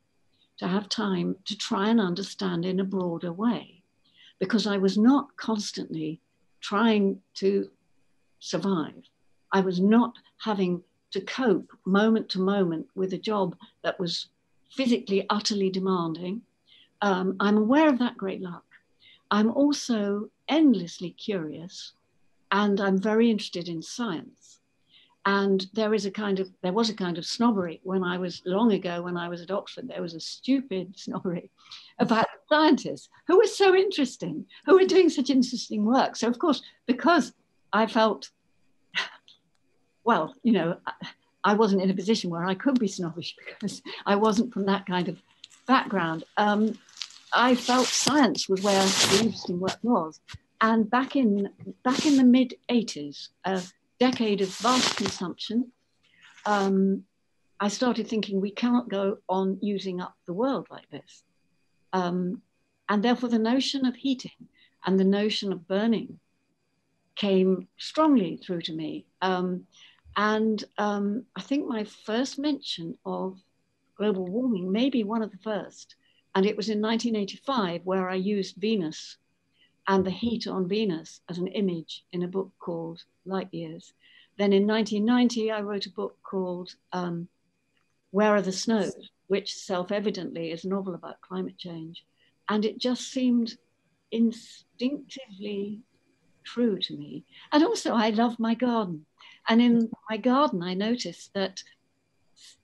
to have time to try and understand in a broader way, because I was not constantly trying to survive. I was not having to cope moment to moment with a job that was physically utterly demanding. I'm aware of that great luck. I'm also endlessly curious and I'm very interested in science. And there was a kind of snobbery when I was long ago, when I was at Oxford. There was a stupid snobbery about scientists who were so interesting, who were doing such interesting work. So of course, because I felt, well, you know, I wasn't in a position where I could be snobbish because I wasn't from that kind of background. I felt science was where the interesting work was. And back in the mid 80s, decade of vast consumption, I started thinking we cannot go on using up the world like this. And therefore the notion of heating and the notion of burning came strongly through to me. I think my first mention of global warming, maybe one of the first, and it was in 1985 where I used Venus and the heat on Venus as an image in a book called Light Years. Then in 1990, I wrote a book called Where Are the Snows, which self-evidently is a novel about climate change. And it just seemed instinctively true to me. And also I love my garden. And in my garden, I noticed that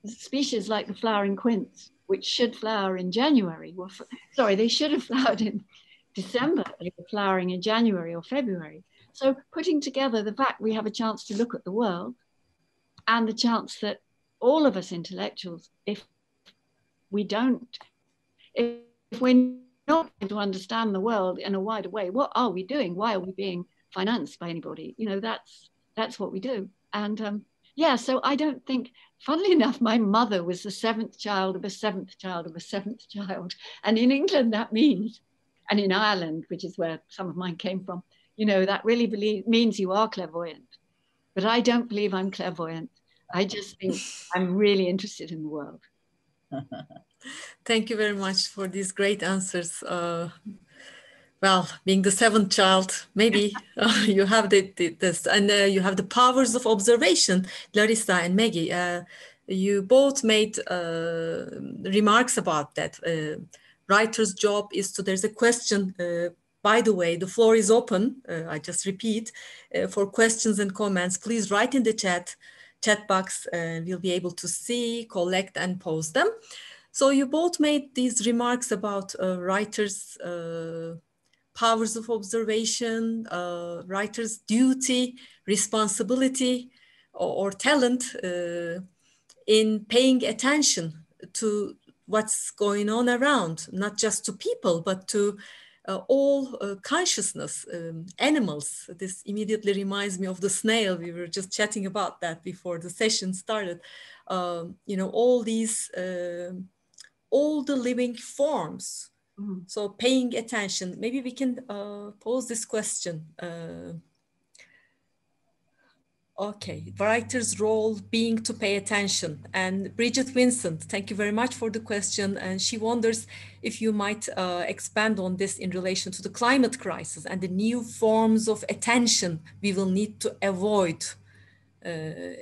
species like the flowering quince, which should flower in January, they should have flowered in December, they were flowering in January or February. So putting together the fact we have a chance to look at the world and the chance that all of us intellectuals, if we're not going to understand the world in a wider way, what are we doing? Why are we being financed by anybody? You know, that's what we do. And yeah, so I don't think, funnily enough, my mother was the seventh child of a seventh child of a seventh child. And in England, that means, and in Ireland, which is where some of mine came from, you know, that really means you are clairvoyant. But I don't believe I'm clairvoyant. I just think I'm really interested in the world. Thank you very much for these great answers. Well, being the seventh child, maybe you have this, and you have the powers of observation, Larissa and Maggie. You both made remarks about that. Writer's job is to, there's a question, by the way, the floor is open. I just repeat, for questions and comments, please write in the chat box, and we'll be able to see, collect, and post them. So you both made these remarks about writers' powers of observation, writer's duty, responsibility, or talent in paying attention to what's going on around, not just to people, but to all consciousness, animals. This immediately reminds me of the snail. We were just chatting about that before the session started. You know, all these, all the living forms. Mm-hmm. So paying attention, maybe we can pose this question. Okay, writer's role being to pay attention. And Bridget Vincent, thank you very much for the question. And she wonders if you might expand on this in relation to the climate crisis and the new forms of attention we will need to avoid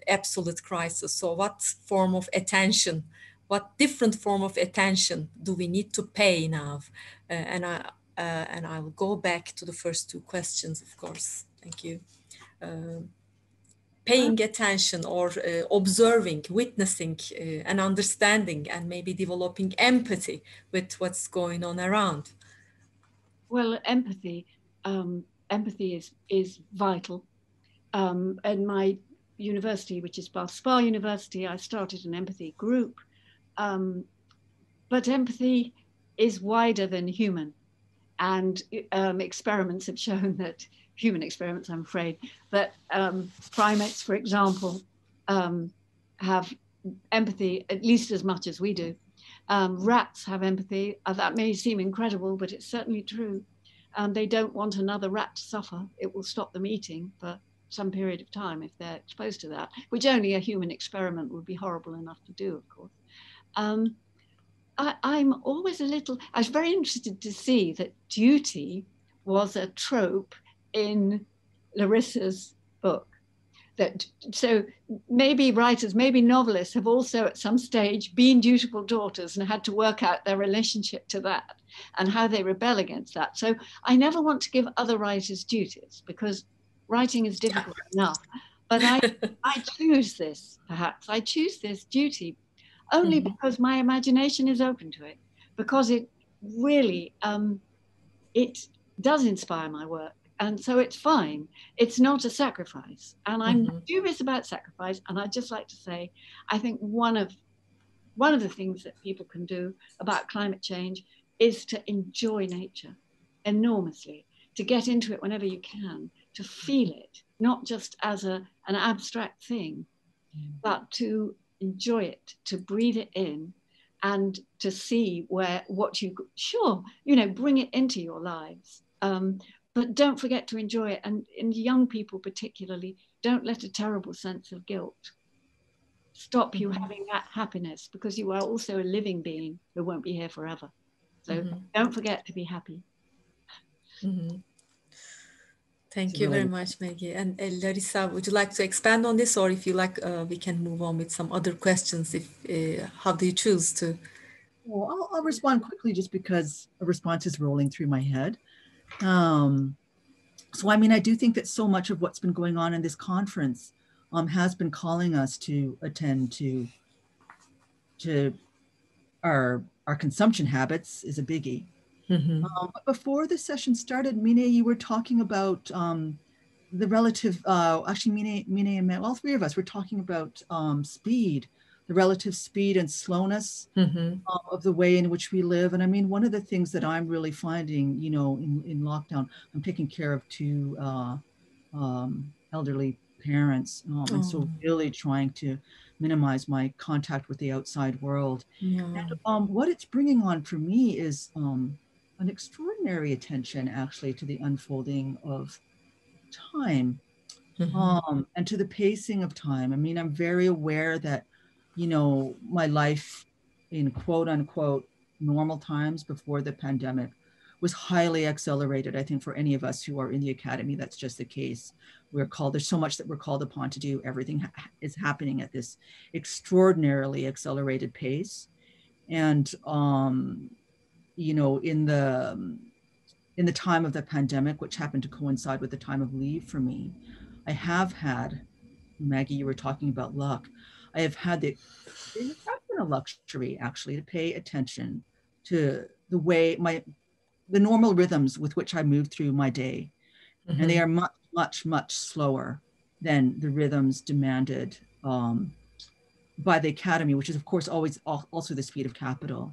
absolute crisis. So what form of attention, what different form of attention do we need to pay now? And I will go back to the first two questions, of course. Thank you. Paying attention or observing, witnessing and understanding, and maybe developing empathy with what's going on around. Well, empathy is vital. At my university, which is Spa University, I started an empathy group. But empathy is wider than human. And experiments have shown that, human experiments, I'm afraid, that primates, for example, have empathy at least as much as we do. Rats have empathy. That may seem incredible, but it's certainly true. They don't want another rat to suffer. It will stop them eating for some period of time if they're exposed to that, which only a human experiment would be horrible enough to do, of course. I'm always I was very interested to see that duty was a trope in Larissa's book. So maybe writers, maybe novelists have also at some stage been dutiful daughters and had to work out their relationship to that and how they rebel against that. So I never want to give other writers duties because Writing is difficult enough, but I choose this, perhaps. I choose this duty only because my imagination is open to it, because it really, it does inspire my work. And so it's fine. It's not a sacrifice. And I'm dubious about sacrifice. And I'd just like to say, I think one of the things that people can do about climate change is to enjoy nature enormously, to get into it whenever you can, to feel it, not just as an abstract thing, but to enjoy it, to breathe it in, and to see what you, bring it into your lives. But don't forget to enjoy it. And in young people particularly, don't let a terrible sense of guilt stop you having that happiness, because you are also a living being who won't be here forever. So don't forget to be happy. Thank you very much, Maggie. And Larissa, would you like to expand on this, or if you like, we can move on with some other questions? How do you choose to? Well, I'll respond quickly just because a response is rolling through my head. So, I mean, I do think that so much of what's been going on in this conference has been calling us to attend to our consumption habits is a biggie. But before the session started, Mine, you were talking about the relative, actually Mine and Matt, all three of us were talking about speed, the relative speed and slowness of the way in which we live. And I mean, one of the things that I'm really finding, in lockdown, I'm taking care of two elderly parents. And so really trying to minimize my contact with the outside world. And what it's bringing on for me is an extraordinary attention actually to the unfolding of time and to the pacing of time. I mean, I'm very aware that, my life in quote unquote normal times before the pandemic was highly accelerated. I think for any of us who are in the academy, that's just the case. There's so much that we're called upon to do. Everything is happening at this extraordinarily accelerated pace. And, in the time of the pandemic, which happened to coincide with the time of leave for me, I have had, Maggie, you were talking about luck. I have had it has been a luxury actually to pay attention to the way the normal rhythms with which I move through my day. And they are much, much, much slower than the rhythms demanded by the academy, which is of course always also the speed of capital.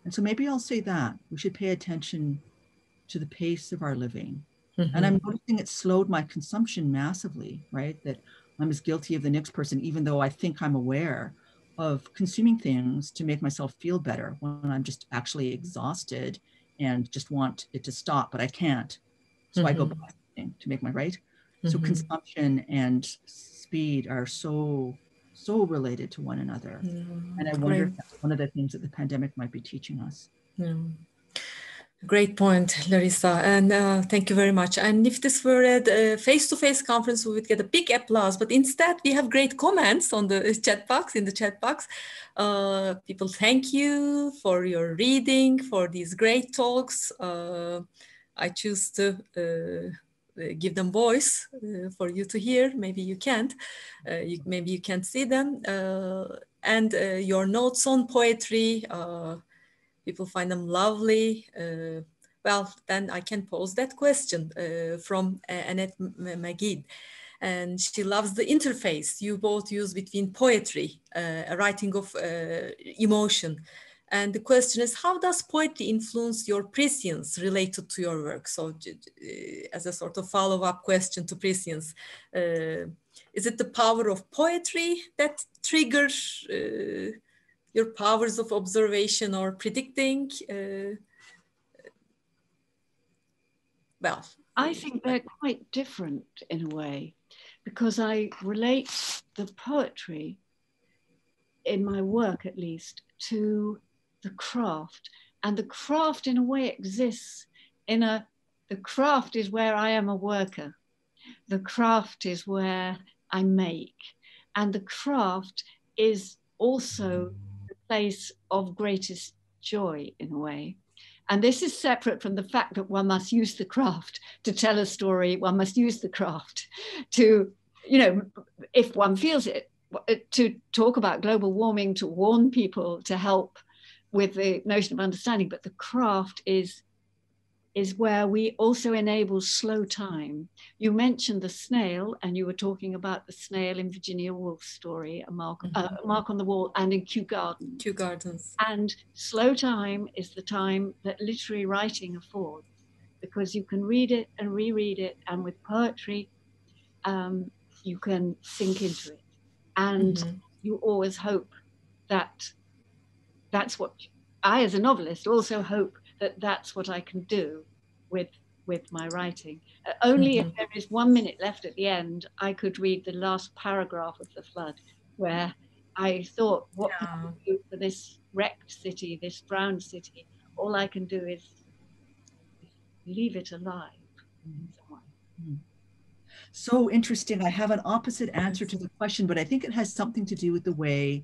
And so maybe I'll say that we should pay attention to the pace of our living. And I'm noticing it slowed my consumption massively, right? That I'm as guilty of the next person, even though I think I'm aware of consuming things to make myself feel better when I'm just actually exhausted and just want it to stop, but I can't. So I go buy something to make my right. So consumption and speed are so related to one another. And I wonder if that's one of the things that the pandemic might be teaching us. Great point, Larissa, and thank you very much. And if this were a face-to-face conference, we would get a big applause, but instead we have great comments on the chat box, people thank you for your reading, for these great talks. I choose to give them voice for you to hear. Maybe you can't, maybe you can't see them. And your notes on poetry, people find them lovely. Well, then I can pose that question from Annette Maggie. And she loves the interface you both use between poetry, a writing of emotion. And the question is, how does poetry influence your prescience related to your work? So as a sort of follow-up question to prescience, is it the power of poetry that triggers your powers of observation or predicting? Well, I think they're quite different in a way, because I relate the poetry in my work, at least, to the craft. And the craft in a way exists the craft is where I am a worker. The craft is where I make. And the craft is also the place of greatest joy in a way. And this is separate from the fact that one must use the craft to tell a story. One must use the craft to, you know, if one feels it, to talk about global warming, to warn people, to help with the notion of understanding. But the craft is where we also enable slow time. You mentioned the snail, and you were talking about the snail in Virginia Woolf's story, A Mark, Mark on the Wall, and in Kew Gardens. Kew Gardens. And slow time is the time that literary writing affords, because you can read it and reread it, and with poetry, you can sink into it. And you always hope that that's what I, as a novelist, also hope that that's what I can do with my writing. Only if there is 1 minute left at the end, I could read the last paragraph of The Flood, where I thought, what can I do for this wrecked city, this drowned city? All I can do is leave it alive in some way. So interesting. I have an opposite answer to the question, but I think it has something to do with the way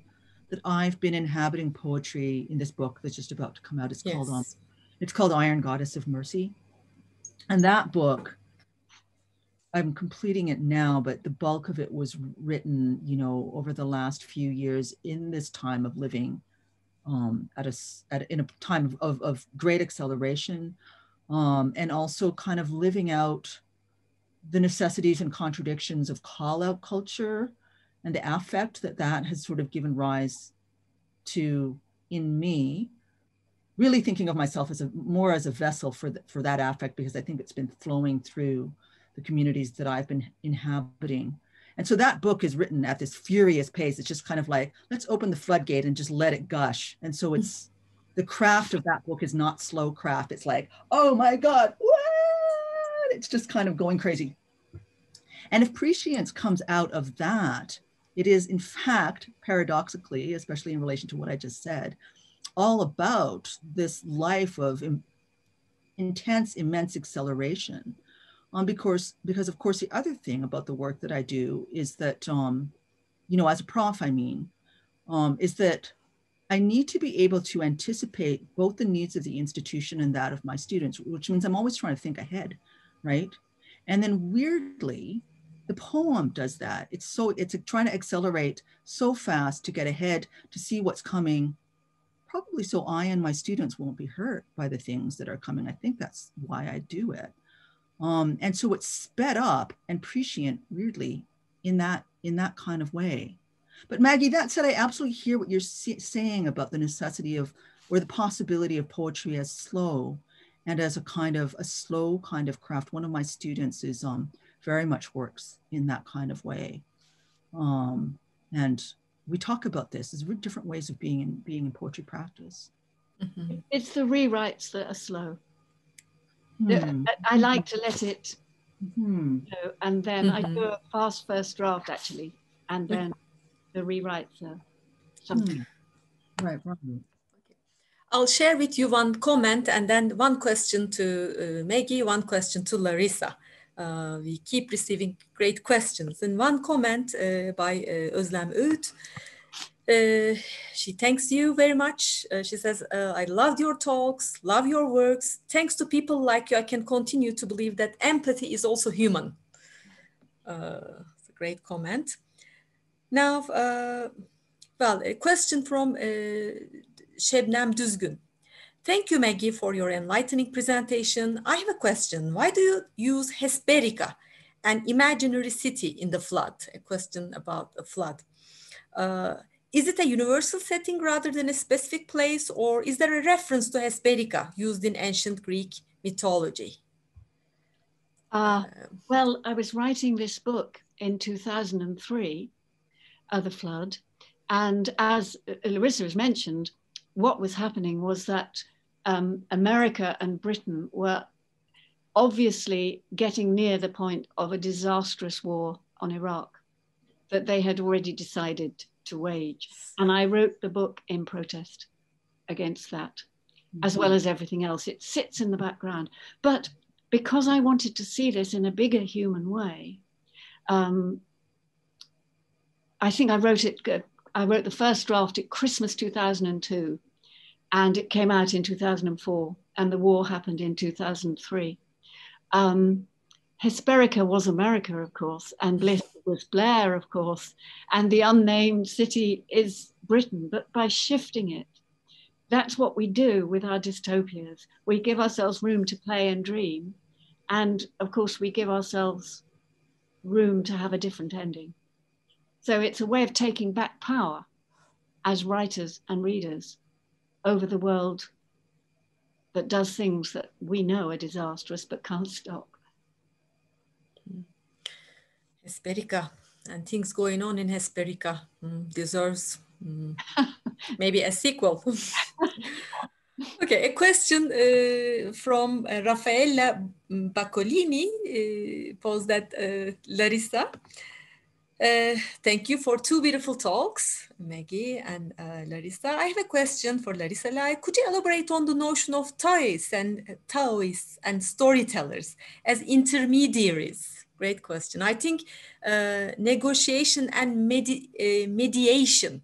that I've been inhabiting poetry in this book that's just about to come out. It's called Iron Goddess of Mercy. And that book, I'm completing it now, but the bulk of it was written, you know, over the last few years in this time of living in a time of great acceleration, and also kind of living out the necessities and contradictions of call-out culture and the affect that has sort of given rise to in me, really thinking of myself as more as a vessel for that affect, because I think it's been flowing through the communities that I've been inhabiting. And so that book is written at this furious pace. It's just kind of like, let's open the floodgate and just let it gush. And so it's, the craft of that book is not slow craft. It's like, oh my God, what? It's just kind of going crazy. And if prescience comes out of that, it is in fact, paradoxically, especially in relation to what I just said, all about this life of intense, immense acceleration. Because of course, the other thing about the work that I do is that, you know, as a prof, I mean, is that I need to be able to anticipate both the needs of the institution and that of my students, which means I'm always trying to think ahead, right? And then weirdly, the poem does that. It's trying to accelerate so fast to get ahead, to see what's coming, probably so I and my students won't be hurt by the things that are coming. I think that's why I do it. And so it's sped up and prescient, weirdly, in that kind of way. But Maggie, that said, I absolutely hear what you're saying about the necessity of, or the possibility of poetry as slow and as a slow kind of craft. One of my students is very much works in that kind of way. And we talk about this. There's different ways of being in poetry practice. It's the rewrites that are slow. I like to let it, you know, and then I do a fast first draft actually, and then the rewrites are something. Right. I'll share with you one comment and then one question to Maggie, one question to Larissa. We keep receiving great questions. And one comment by Özlem Öğüt. She thanks you very much. She says, I loved your talks, love your works. Thanks to people like you, I can continue to believe that empathy is also human. It's a great comment. Now, well, a question from Şebnem Düzgün. Thank you, Maggie, for your enlightening presentation. I have a question. Why do you use Hesperica, an imaginary city in The Flood? A question about a flood. Is it a universal setting rather than a specific place, or is there a reference to Hesperica used in ancient Greek mythology? Well, I was writing this book in 2003, The Flood, and as Larissa has mentioned, what was happening was that America and Britain were obviously getting near the point of a disastrous war on Iraq that they had already decided to wage. And I wrote the book in protest against that, as well as everything else. It sits in the background. But because I wanted to see this in a bigger human way, I think I wrote the first draft at Christmas 2002, and it came out in 2004 and the war happened in 2003. Hesperica was America, of course, and Bliss was Blair, of course, and the unnamed city is Britain. But by shifting it, that's what we do with our dystopias. We give ourselves room to play and dream. And of course, we give ourselves room to have a different ending. So it's a way of taking back power as writers and readers over the world that does things that we know are disastrous but can't stop. Hesperica and things going on in Hesperica deserves maybe a sequel. Okay, a question from Raffaella Baccolini posed that Larissa. Thank you for two beautiful talks, Maggie and Larissa. I have a question for Larissa. Could you elaborate on the notion of Taoists and storytellers as intermediaries? Great question. I think negotiation and mediation,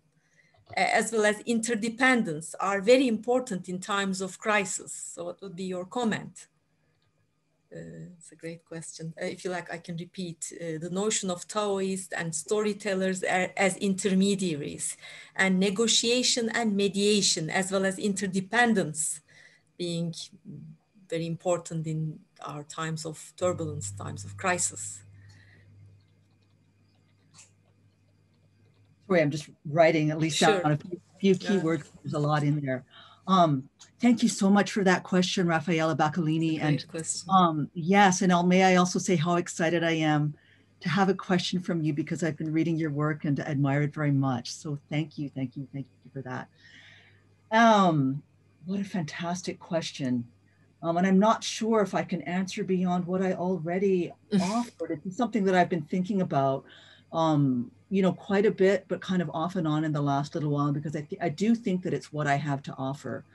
as well as interdependence, are very important in times of crisis. So what would be your comment? It's a great question. If you like, I can repeat the notion of Taoists and storytellers as intermediaries, and negotiation and mediation, as well as interdependence, being very important in our times of turbulence, times of crisis. Sorry, I'm just writing at least down a few keywords. There's a lot in there. Thank you so much for that question, Raffaella Baccolini. And yes, and may I also say how excited I am to have a question from you, because I've been reading your work and admire it very much. So thank you for that. What a fantastic question. And I'm not sure if I can answer beyond what I already offered. It's something that I've been thinking about, you know, quite a bit, but kind of off and on in the last little while, because I do think that it's what I have to offer,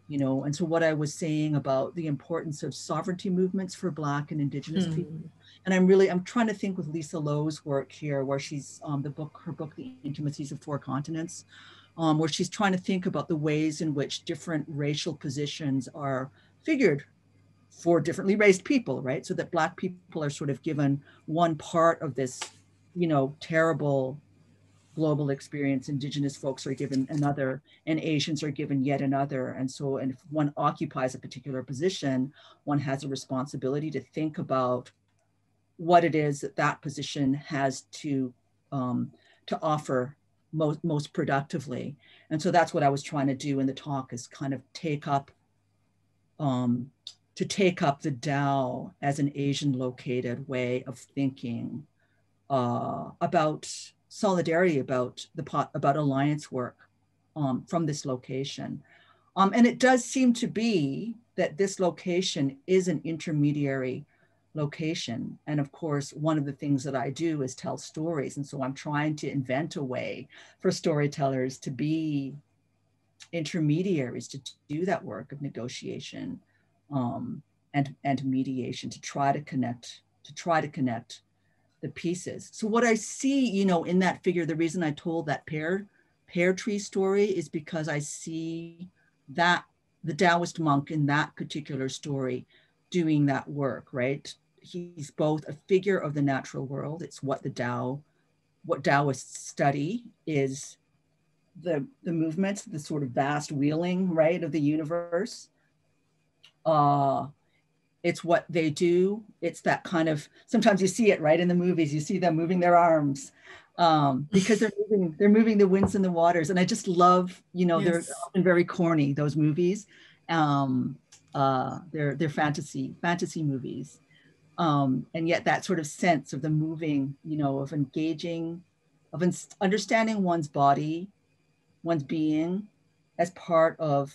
you know. And so what I was saying about the importance of sovereignty movements for Black and Indigenous people. And I'm trying to think with Lisa Lowe's work here, where she's her book, The Intimacies of Four Continents, where she's trying to think about the ways in which different racial positions are figured for differently raised people, right? So that Black people are sort of given one part of this, you know, terrible global experience. Indigenous folks are given another, and Asians are given yet another. And so, and if one occupies a particular position, one has a responsibility to think about what it is that that position has to offer most productively. And so that's what I was trying to do in the talk, is kind of take up the Tao as an Asian located way of thinking about solidarity, about alliance work from this location. And it does seem to be that this location is an intermediary location. And of course, one of the things that I do is tell stories. And so I'm trying to invent a way for storytellers to be intermediaries, to do that work of negotiation and mediation, to try to connect the pieces. So what I see, you know, in that figure, the reason I told that pear tree story is because I see that the Taoist monk in that particular story doing that work, right? He's both a figure of the natural world. It's what Taoists study is the movements, the sort of vast wheeling, right, of the universe. It's what they do. It's that kind of, sometimes you see it right in the movies, you see them moving their arms because they're moving the winds and the waters. And I just love, you know, they're often very corny, those movies. They're fantasy movies. And yet that sort of sense of the moving, you know, of engaging, of understanding one's body, one's being as part of,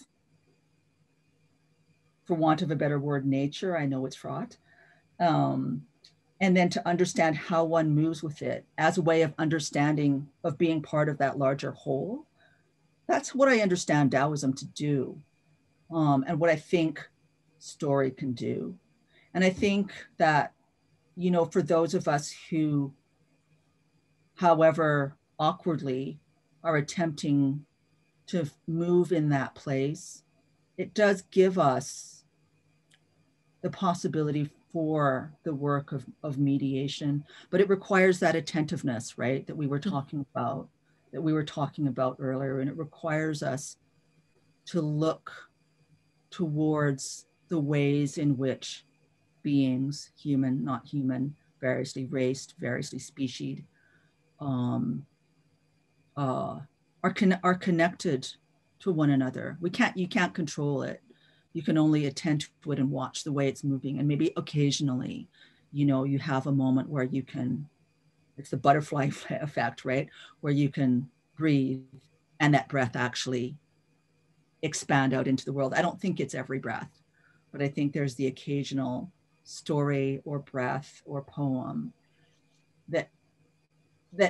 for want of a better word, nature. I know it's fraught. And then to understand how one moves with it as a way of understanding, of being part of that larger whole. That's what I understand Taoism to do. And what I think story can do. And I think that, you know, for those of us who, however awkwardly, are attempting to move in that place, it does give us the possibility for the work of mediation, but it requires that attentiveness, right, that we were talking about, earlier, and it requires us to look towards the ways in which beings, human, not human, variously raced, variously specied, are connected to one another. You can't control it. You can only attend to it and watch the way it's moving. And maybe occasionally, you know, you have a moment where you can, it's the butterfly effect, right? Where you can breathe and that breath actually expand out into the world. I don't think it's every breath, but I think there's the occasional story or breath or poem that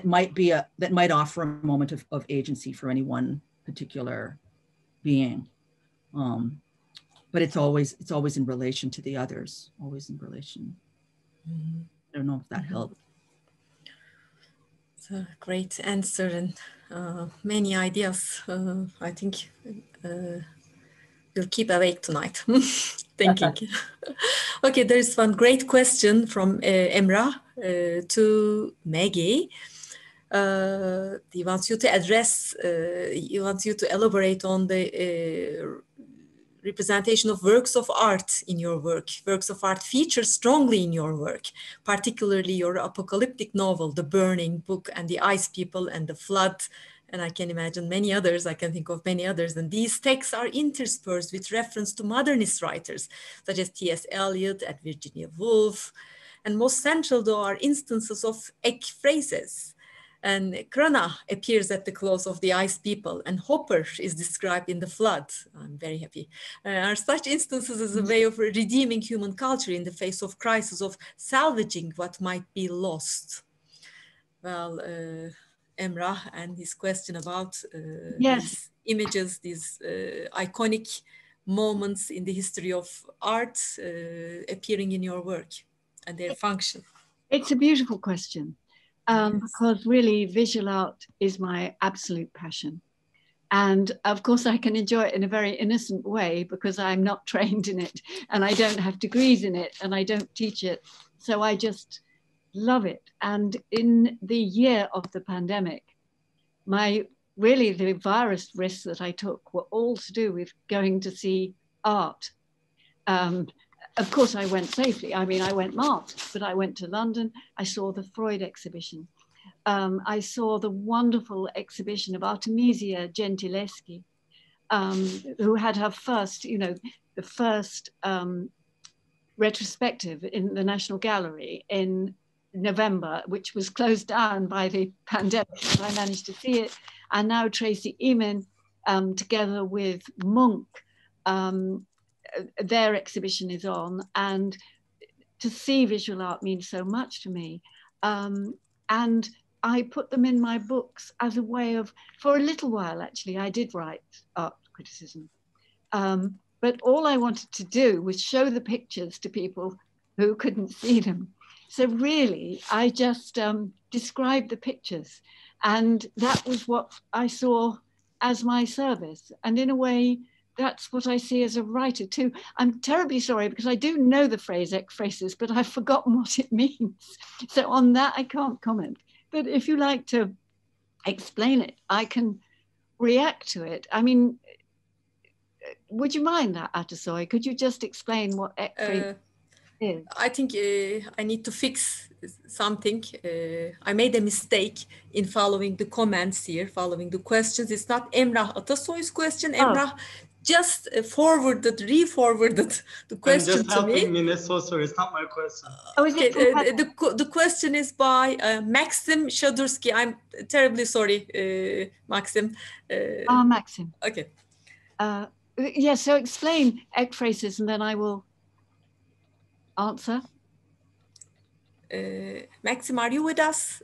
might offer a moment of agency for any one particular being. But it's always in relation to the others, always in relation. Mm-hmm. I don't know if that helped. It's a great answer and many ideas. I think you'll keep awake tonight thinking. Okay, there's one great question from Emrah to Maggie. He wants you to address, he wants you to elaborate on the representation of works of art in your work. Works of art feature strongly in your work, particularly your apocalyptic novel, The Burning Book, and The Ice People and The Flood. And I can imagine many others, I can think of many others. And these texts are interspersed with reference to modernist writers, such as T.S. Eliot and Virginia Woolf. And most central, though, are instances of ekphrases. And Krana appears at the close of The Ice People, and Hopper is described in The Flood. I'm very happy. Are such instances as a way of redeeming human culture in the face of crisis, of salvaging what might be lost? Well, Emrah and his question about these images, these iconic moments in the history of art appearing in your work and their function. It's a beautiful question. Because really visual art is my absolute passion. And of course I can enjoy it in a very innocent way because I'm not trained in it and I don't have degrees in it and I don't teach it. So I just love it. And in the year of the pandemic, the virus risks that I took were all to do with going to see art. Of course, I went safely. I mean, I went masked, but I went to London. I saw the Freud exhibition. I saw the wonderful exhibition of Artemisia Gentileschi, who had her first, the first retrospective in the National Gallery in November, which was closed down by the pandemic. I managed to see it. And now Tracy Emin, together with Munch, their exhibition is on, and to see visual art means so much to me. And I put them in my books as a way of, for a little while actually, I did write art criticism. But all I wanted to do was show the pictures to people who couldn't see them. So really, I just described the pictures. And that was what I saw as my service. And in a way, that's what I see as a writer too. I'm terribly sorry because I do know the phrase ekphrasis, but I've forgotten what it means. So on that, I can't comment. But if you like to explain it, I can react to it. I mean, would you mind that, Atasoy? Could you just explain what ekphrasis is? I think I need to fix something. I made a mistake in following the comments here, following the questions. It's not Emrah Atasoy's question. Emrah just re-forwarded the question I'm just to me. helping me, so sorry, it's not my question. Okay, the question is by Maxim Shadursky. I'm terribly sorry, Maxim. Maxim. Okay. Yeah, so explain ekphrasis and then I will answer. Maxim, are you with us?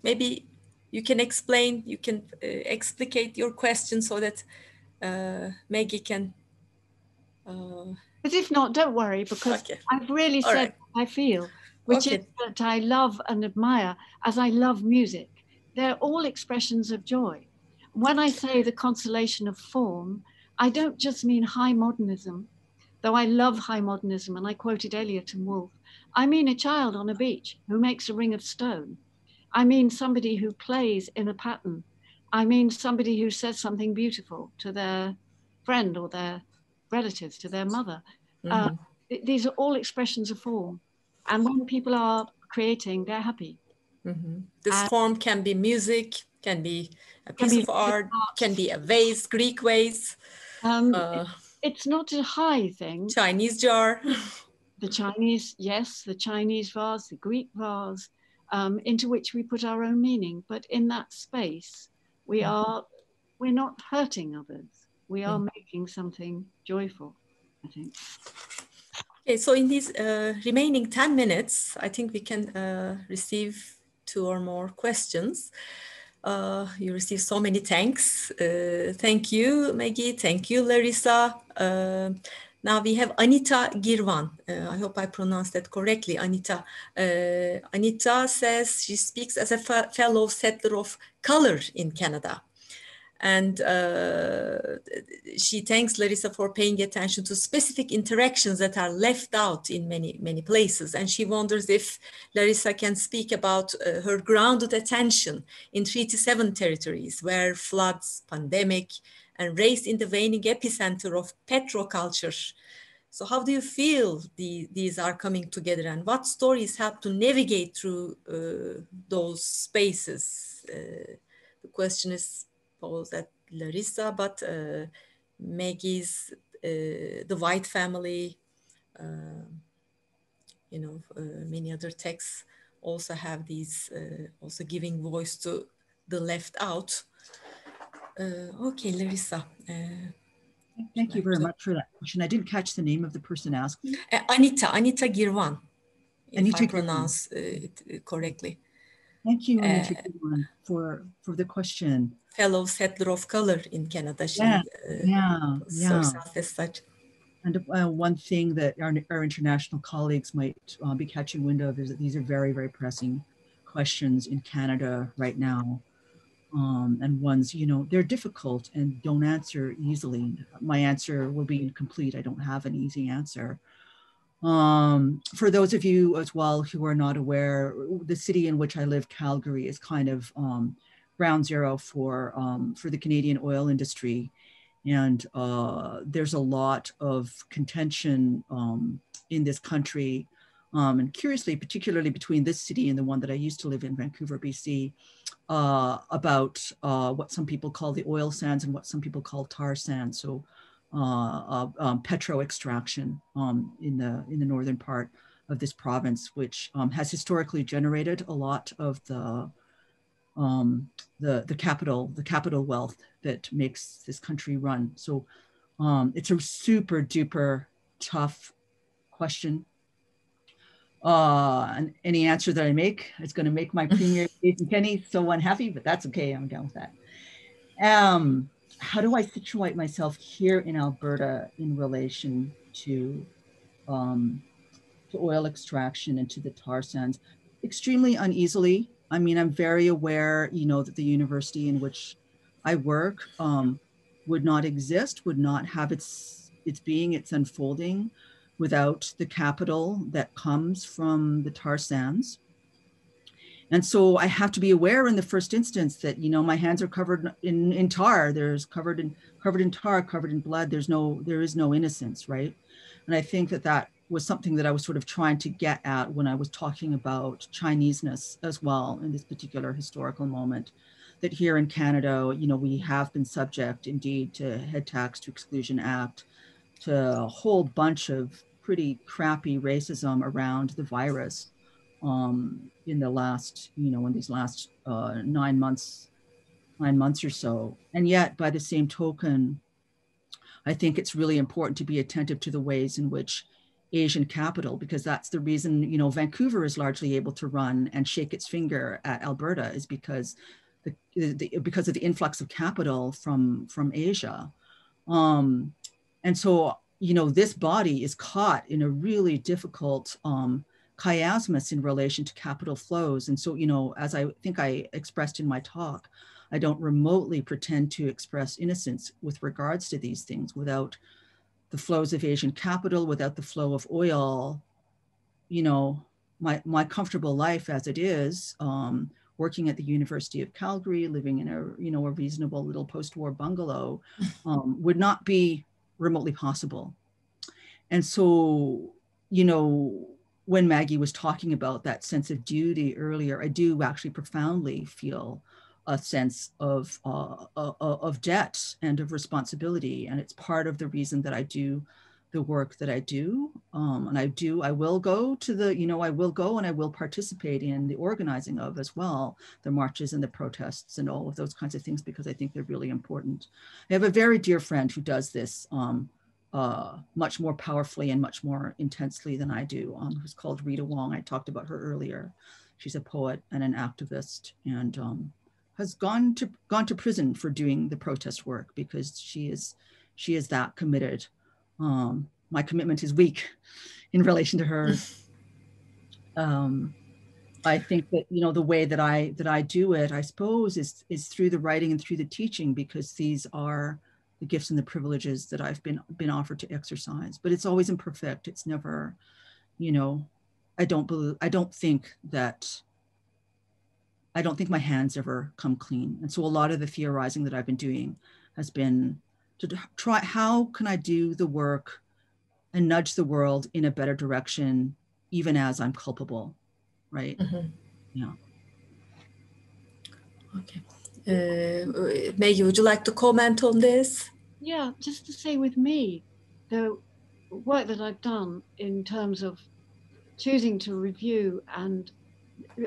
Maybe you can explain, you can explicate your question so that Maggie can. But if not, don't worry, because I've really said what I feel, which is that I love and admire as I love music. They're all expressions of joy. When I say the consolation of form, I don't just mean high modernism, though I love high modernism, and I quoted Eliot and Woolf, I mean a child on a beach who makes a ring of stone. I mean somebody who plays in a pattern. I mean somebody who says something beautiful to their friend or their relatives, to their mother. These are all expressions of form. And when people are creating, they're happy. This form can be music, can be a piece of art, can be a vase, Greek vase. It's not a high thing. Chinese jar. The Chinese, yes, the Chinese vase, the Greek vase, into which we put our own meaning. But in that space, we're not hurting others. We are making something joyful, I think. Okay, so in these remaining 10 minutes, I think we can receive 2 or more questions. You received so many thanks. Thank you, Maggie. Thank you, Larissa. Now we have Anita Girvan. I hope I pronounced that correctly, Anita. Anita says she speaks as a fellow settler of color in Canada. And she thanks Larissa for paying attention to specific interactions that are left out in many places. And she wonders if Larissa can speak about her grounded attention in Treaty 7 territories, where floods, pandemic, and race in the waning epicenter of petroculture. So how do you feel these are coming together, and what stories help to navigate through those spaces? The question is at Larissa, but Maggie's, the White Family, many other texts also have these, also giving voice to the left out. Okay, Larissa. Thank you very much for that question. I didn't catch the name of the person asking. Anita Girvan, if I pronounce it correctly. Thank you, Anita Girvan, for the question. Fellow settler of color in Canada. She herself as such. And one thing that our international colleagues might be catching wind of is that these are very, very pressing questions in Canada right now. And ones, they're difficult and don't answer easily. My answer will be incomplete. I don't have an easy answer. For those of you as well who are not aware, the city in which I live, Calgary, is kind of ground zero for the Canadian oil industry. And there's a lot of contention in this country. And curiously, particularly between this city and the one that I used to live in, Vancouver, BC, about what some people call the oil sands and what some people call tar sands. So petro extraction in the northern part of this province, which has historically generated a lot of the capital wealth that makes this country run. So it's a super duper tough question. And any answer that I make is going to make my premier Jason Kenney so unhappy, but that's okay. I'm down with that. How do I situate myself here in Alberta in relation to oil extraction and to the tar sands? Extremely uneasily. I mean, I'm very aware, that the university in which I work would not exist, would not have its being, its unfolding without the capital that comes from the tar sands. And so I have to be aware in the first instance that, my hands are covered in tar. There's covered in tar, covered in blood. There is no innocence, right? And I think that was something that I was sort of trying to get at when I was talking about Chineseness as well in this particular historical moment, that here in Canada, we have been subject indeed to head tax, to Exclusion Act, to a whole bunch of pretty crappy racism around the virus in the last, in these last 9 months or so. And yet, by the same token, I think it's really important to be attentive to the ways in which Asian capital, because that's the reason, Vancouver is largely able to run and shake its finger at Alberta, is because because of the influx of capital from Asia. And so, this body is caught in a really difficult chiasmus in relation to capital flows. And so, as I think I expressed in my talk, I don't remotely pretend to express innocence with regards to these things without the flows of Asian capital without the flow of oil, you know, my comfortable life as it is, working at the University of Calgary, living in a, you know, a reasonable little post-war bungalow, would not be remotely possible. And so, you know, when Maggie was talking about that sense of duty earlier, I do actually profoundly feel a sense of debt and of responsibility. And it's part of the reason that I do the work that I do. And I will go to the, you know, I will go and I will participate in the organizing of as well, the marches and the protests and all of those kinds of things, because I think they're really important. I have a very dear friend who does this much more powerfully and much more intensely than I do, who's called Rita Wong. I talked about her earlier. She's a poet and an activist, and has gone to prison for doing the protest work because she is that committed. My commitment is weak in relation to hers. I think that, you know, the way that I do it, I suppose, is through the writing and through the teaching, because these are the gifts and the privileges that I've been offered to exercise. But it's always imperfect. It's never, you know, I don't think my hands ever come clean. And so a lot of the theorizing that I've been doing has been to try, how can I do the work and nudge the world in a better direction, even as I'm culpable, right? Mm-hmm. Yeah. Okay. Maggie, would you like to comment on this? Yeah, just to say with me, the work that I've done in terms of choosing to review and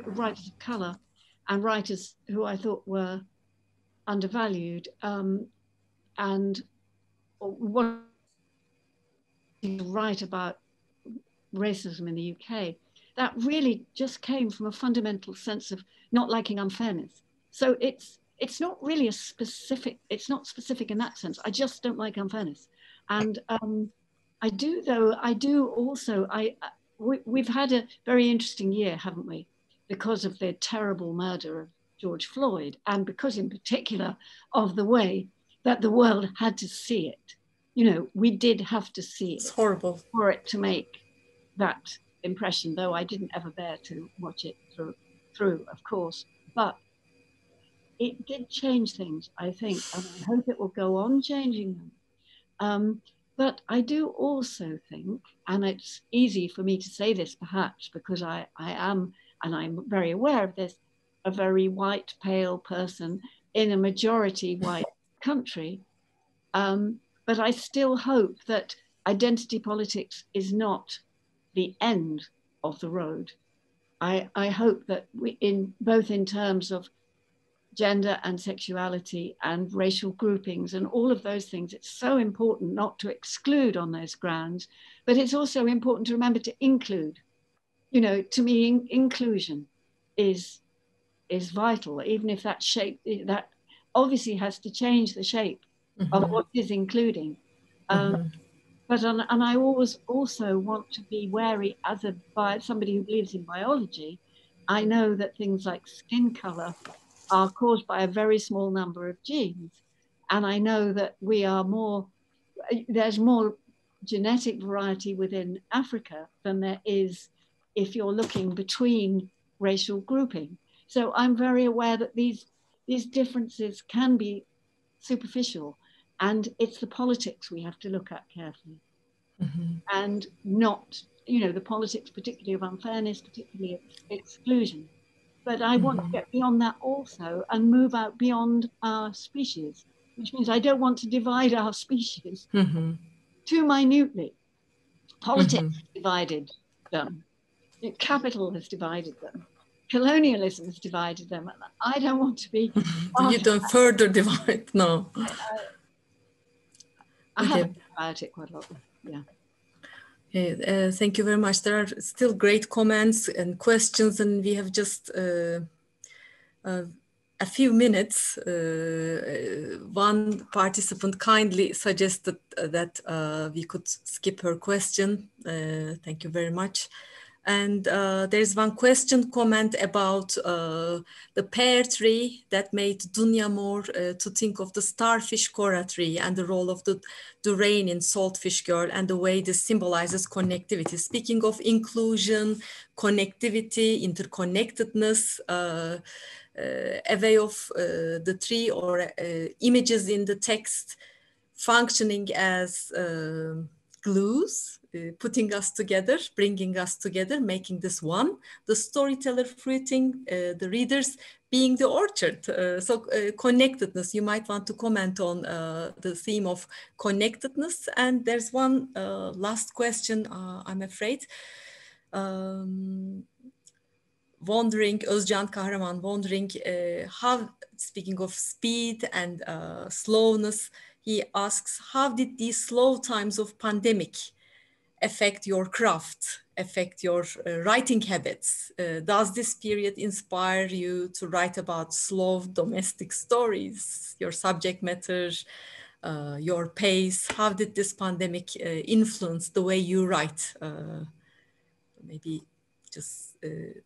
writers of colour and writers who I thought were undervalued, and what to write about racism in the UK, that really just came from a fundamental sense of not liking unfairness. So it's not really it's not specific in that sense. I just don't like unfairness. And we've had a very interesting year, haven't we? Because of the terrible murder of George Floyd, and because in particular of the way that the world had to see it. You know, we did have to see it. It's horrible. For it to make that impression, though I didn't ever bear to watch it through, of course. But it did change things, I think, and I hope it will go on changing them. But I do also think, and it's easy for me to say this perhaps because I am, and I'm very aware of this, a very white, pale person in a majority white country. But I still hope that identity politics is not the end of the road. I hope that both in terms of gender and sexuality and racial groupings and all of those things, it's so important not to exclude on those grounds, but it's also important to remember to include. You know, to me, inclusion is vital, even if that shape, that obviously has to change the shape of what is including. But I always also want to be wary by somebody who believes in biology. I know that things like skin color are caused by a very small number of genes. And I know that there's more genetic variety within Africa than there is if you're looking between racial grouping. So I'm very aware that these differences can be superficial, and it's the politics we have to look at carefully. And not, you know, the politics particularly of unfairness, particularly of exclusion. But I want to get beyond that also and move out beyond our species, which means I don't want to divide our species too minutely. Politics has divided them. Capital has divided them. Colonialism has divided them. And I don't want to be... You don't further divide, no. I have thought about it quite a lot, yeah. Thank you very much. There are still great comments and questions, and we have just a few minutes. One participant kindly suggested that we could skip her question. Thank you very much. And there's one question comment about the pear tree that made Dunya more to think of the starfish coral tree and the role of the rain in Saltfish Girl and the way this symbolizes connectivity. Speaking of inclusion, connectivity, interconnectedness, a way of the tree or images in the text functioning as glues, putting us together, bringing us together, making this one, the storyteller fruiting, the readers being the orchard. So connectedness, you might want to comment on the theme of connectedness. And there's one last question, I'm afraid. Wondering, Özcan Kahraman, wondering how, speaking of speed and slowness, he asks, how did these slow times of pandemic affect your craft, affect your writing habits? Does this period inspire you to write about slow domestic stories, your subject matter, your pace? How did this pandemic influence the way you write? Maybe just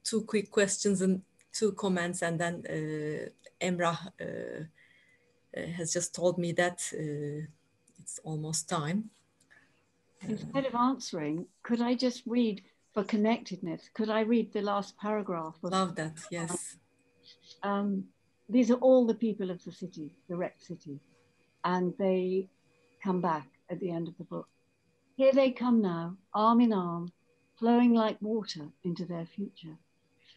two quick questions and two comments, and then Emrah has just told me that it's almost time. Instead of answering, could I just read for connectedness? Could I read the last paragraph? Love that, yes. These are all the people of the city, the wrecked city, and they come back at the end of the book. Here they come now, arm in arm, flowing like water into their future.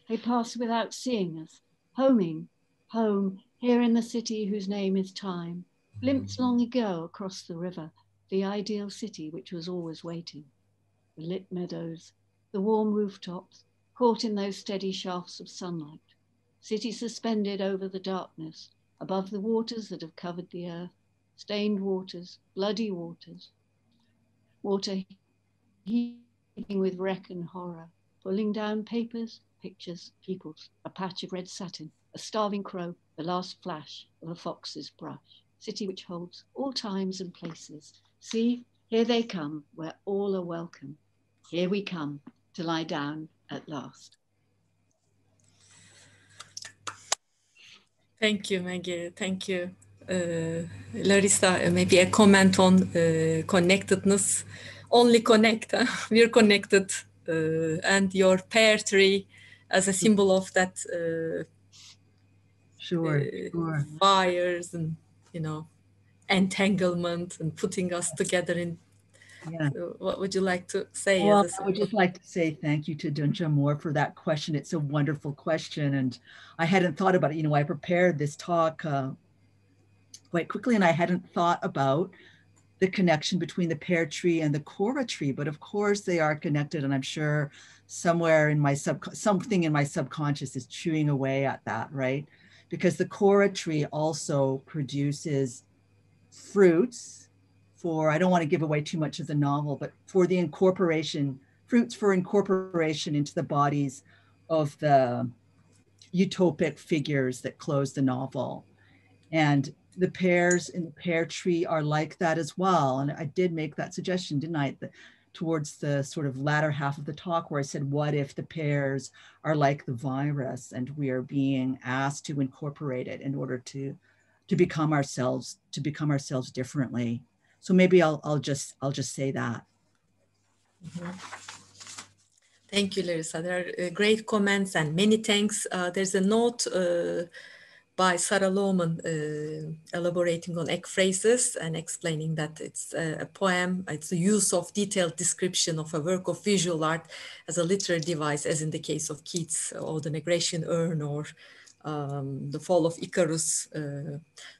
They pass without seeing us, homing, home, here in the city whose name is time, glimpsed long ago across the river, the ideal city which was always waiting. The lit meadows, the warm rooftops, caught in those steady shafts of sunlight. City suspended over the darkness, above the waters that have covered the earth, stained waters, bloody waters, water heaving with wreck and horror, pulling down papers, pictures, peoples, a patch of red satin, a starving crow, the last flash of a fox's brush. City which holds all times and places. See, here they come, where all are welcome. Here we come to lie down at last. Thank you, Maggie. Thank you. Larissa, maybe a comment on connectedness. Only connect, huh? We're connected. And your pear tree as a symbol of that Sure. fires and, you know, entanglement and putting us together in. Yeah. So what would you like to say? Well, I would just like to say thank you to Dunja Moore for that question. It's a wonderful question, and I hadn't thought about it. You know, I prepared this talk quite quickly, and I hadn't thought about the connection between the pear tree and the kora tree, but of course they are connected, and I'm sure somewhere in my something in my subconscious is chewing away at that, right? Because the kora tree also produces fruits for, I don't want to give away too much of the novel, but for the incorporation, fruits for incorporation into the bodies of the utopic figures that close the novel. And the pears in the pear tree are like that as well. And I did make that suggestion, didn't I? Towards the sort of latter half of the talk, where I said, what if the pears are like the virus and we are being asked to incorporate it in order to become ourselves differently. So maybe I'll just say that. Mm-hmm. Thank you, Larissa. There are great comments and many thanks. There's a note by Sarah Lohman elaborating on ekphrases and explaining that it's a poem, it's the use of detailed description of a work of visual art as a literary device, as in the case of Keats or the Negration Urn or the Fall of Icarus.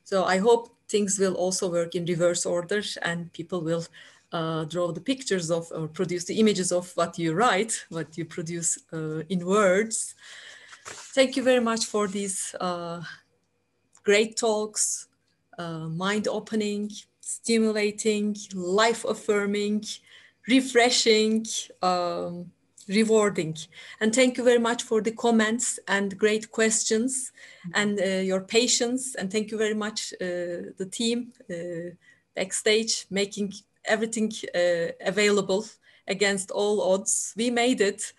So I hope things will also work in reverse order and people will draw the pictures of or produce the images of what you write, what you produce in words. Thank you very much for these great talks, mind-opening, stimulating, life-affirming, refreshing, rewarding. And thank you very much for the comments and great questions and your patience. And thank you very much, the team backstage, making everything available against all odds. We made it.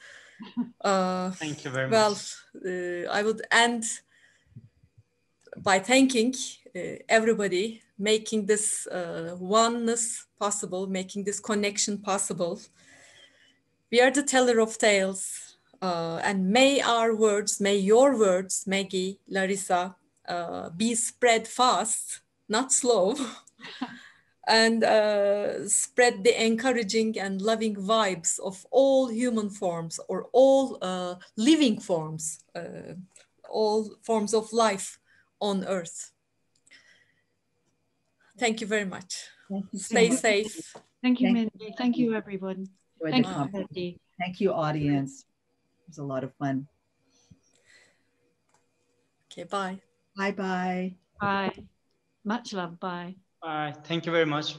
Thank you very Well, much. I would end by thanking everybody making this oneness possible, making this connection possible. We are the teller of tales, and may our words, may your words, Maggie, Larissa, be spread fast, not slow, and spread the encouraging and loving vibes of all human forms, or all living forms, all forms of life on Earth. Thank you very much. Thank you so Stay much. safe. Thank you, Thank Mindy. Thank you, everyone. Enjoyed Thank the you, conference. Mindy. Thank you, audience. It was a lot of fun. Okay, bye. Bye-bye. Bye. Much love. Bye. Bye. Thank you very much.